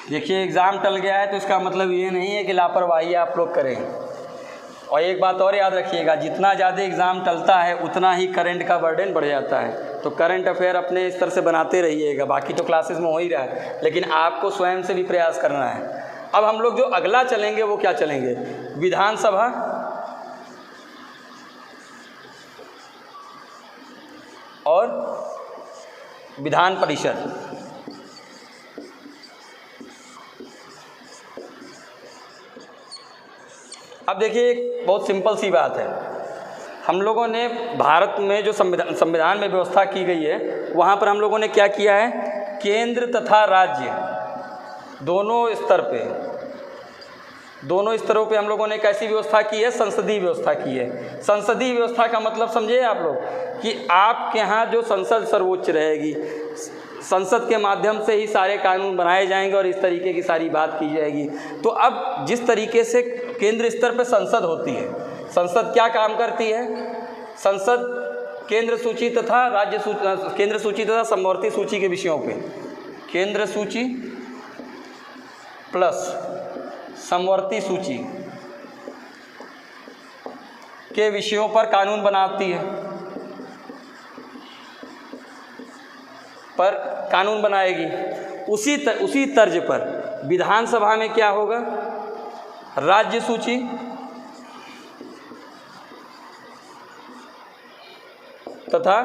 देखिए एग्ज़ाम टल गया है तो इसका मतलब ये नहीं है कि लापरवाही आप लोग करें। और एक बात और याद रखिएगा, जितना ज़्यादा एग्ज़ाम टलता है उतना ही करंट का बर्डन बढ़ जाता है। तो करंट अफेयर अपने स्तर से बनाते रहिएगा, बाकी तो क्लासेस में हो ही रहा है, लेकिन आपको स्वयं से भी प्रयास करना है। अब हम लोग जो अगला चलेंगे वो क्या चलेंगे, विधानसभा और विधान परिषद। अब देखिए एक बहुत सिंपल सी बात है, हम लोगों ने भारत में जो संविधान में व्यवस्था की गई है वहाँ पर हम लोगों ने क्या किया है, केंद्र तथा राज्य दोनों स्तरों पे हम लोगों ने कैसी व्यवस्था की है, संसदीय व्यवस्था की है। संसदीय व्यवस्था का मतलब समझे आप लोग कि आपके यहाँ जो संसद सर्वोच्च रहेगी, संसद के माध्यम से ही सारे कानून बनाए जाएंगे और इस तरीके की सारी बात की जाएगी। तो अब जिस तरीके से केंद्र स्तर पर संसद होती है, संसद क्या काम करती है, संसद केंद्र सूची तथा केंद्र सूची तथा समवर्ती सूची के विषयों पे, केंद्र सूची प्लस समवर्ती सूची के विषयों पर कानून बनाती है, पर कानून बनाएगी। उसी तर्ज पर विधानसभा में क्या होगा, राज्य सूची तथा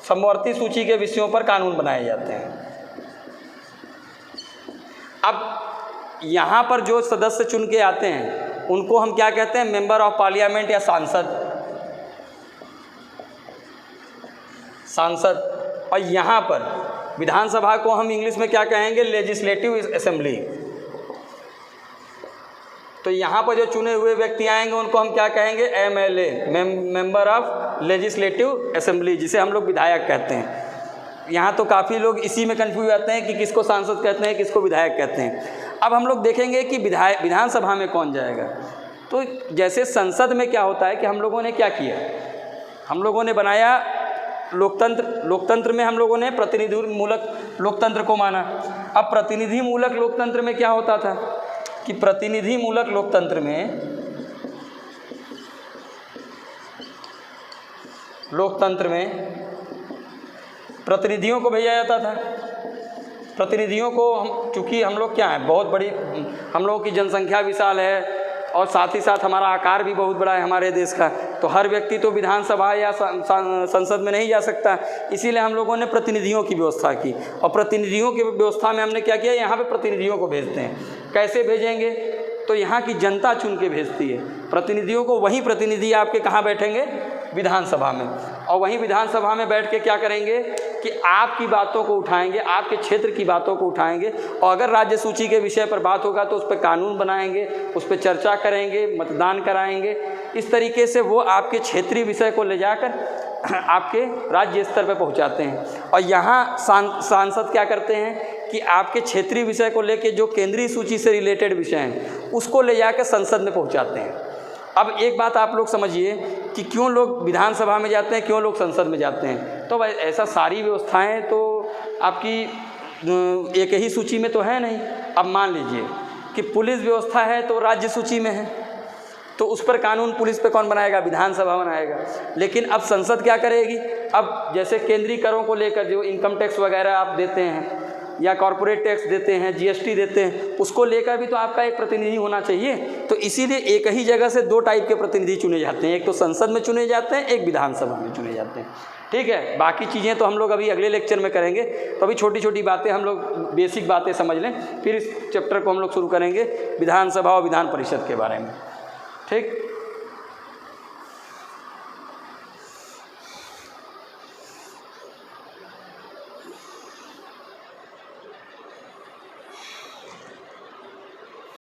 समवर्ती सूची के विषयों पर कानून बनाए जाते हैं। अब यहाँ पर जो सदस्य चुन के आते हैं उनको हम क्या कहते हैं, मेंबर ऑफ पार्लियामेंट या सांसद। और यहाँ पर विधानसभा को हम इंग्लिश में क्या कहेंगे, लेजिस्लेटिव असेंबली। तो यहाँ पर जो चुने हुए व्यक्ति आएंगे उनको हम क्या कहेंगे, MLA, member of legislative assembly, जिसे हम लोग विधायक कहते हैं। यहाँ तो काफ़ी लोग इसी में कंफ्यूज आते हैं कि किसको सांसद कहते हैं, किसको विधायक कहते हैं। अब हम लोग देखेंगे कि विधानसभा में कौन जाएगा। तो जैसे संसद में क्या होता है कि हम लोगों ने क्या किया, हम लोगों ने बनाया लोकतंत्र में हम लोगों ने प्रतिनिधि मूलक लोकतंत्र को माना। अब प्रतिनिधि मूलक लोकतंत्र में क्या होता था कि प्रतिनिधि मूलक लोकतंत्र में प्रतिनिधियों को भेजा जाता था। प्रतिनिधियों को चूँकि हम लोग क्या हैं, बहुत बड़ी हम लोगों की जनसंख्या विशाल है और साथ ही साथ हमारा आकार भी बहुत बड़ा है हमारे देश का, तो हर व्यक्ति तो विधानसभा या संसद में नहीं जा सकता। इसीलिए हम लोगों ने प्रतिनिधियों की व्यवस्था की। और प्रतिनिधियों की व्यवस्था में हमने क्या किया, यहाँ पे प्रतिनिधियों को भेजते हैं। कैसे भेजेंगे, तो यहाँ की जनता चुन के भेजती है प्रतिनिधियों को। वहीं प्रतिनिधि आपके कहाँ बैठेंगे, विधानसभा में। और वहीं विधानसभा में बैठ के क्या करेंगे कि आपकी बातों को उठाएंगे, आपके क्षेत्र की बातों को उठाएंगे। और अगर राज्य सूची के विषय पर बात होगा तो उस पर कानून बनाएंगे, उस पर चर्चा करेंगे, मतदान कराएंगे। इस तरीके से वो आपके क्षेत्रीय विषय को ले जाकर आपके राज्य स्तर पर पहुंचाते हैं। और यहाँ सांसद क्या करते हैं कि आपके क्षेत्रीय विषय को लेके जो केंद्रीय सूची से रिलेटेड विषय हैं उसको ले जाकर संसद में पहुंचाते हैं। अब एक बात आप लोग समझिए कि क्यों लोग विधानसभा में जाते हैं, क्यों लोग संसद में जाते हैं। तो भाई ऐसा सारी व्यवस्थाएं तो आपकी एक ही सूची में तो है नहीं। अब मान लीजिए कि पुलिस व्यवस्था है तो राज्य सूची में है, तो उस पर कानून पुलिस पे कौन बनाएगा, विधानसभा बनाएगा। लेकिन अब संसद क्या करेगी, अब जैसे केंद्रीय करों को लेकर जो इनकम टैक्स वगैरह आप देते हैं या कॉरपोरेट टैक्स देते हैं, जीएसटी देते हैं, उसको लेकर भी तो आपका एक प्रतिनिधि होना चाहिए। तो इसीलिए एक ही जगह से 2 टाइप के प्रतिनिधि चुने जाते हैं, एक तो संसद में चुने जाते हैं, एक विधानसभा में चुने जाते हैं। ठीक है, बाकी चीज़ें तो हम लोग अभी अगले लेक्चर में करेंगे। तो अभी छोटी छोटी बातें हम लोग बेसिक बातें समझ लें, फिर इस चैप्टर को हम लोग शुरू करेंगे विधानसभा और विधान परिषद के बारे में। ठीक।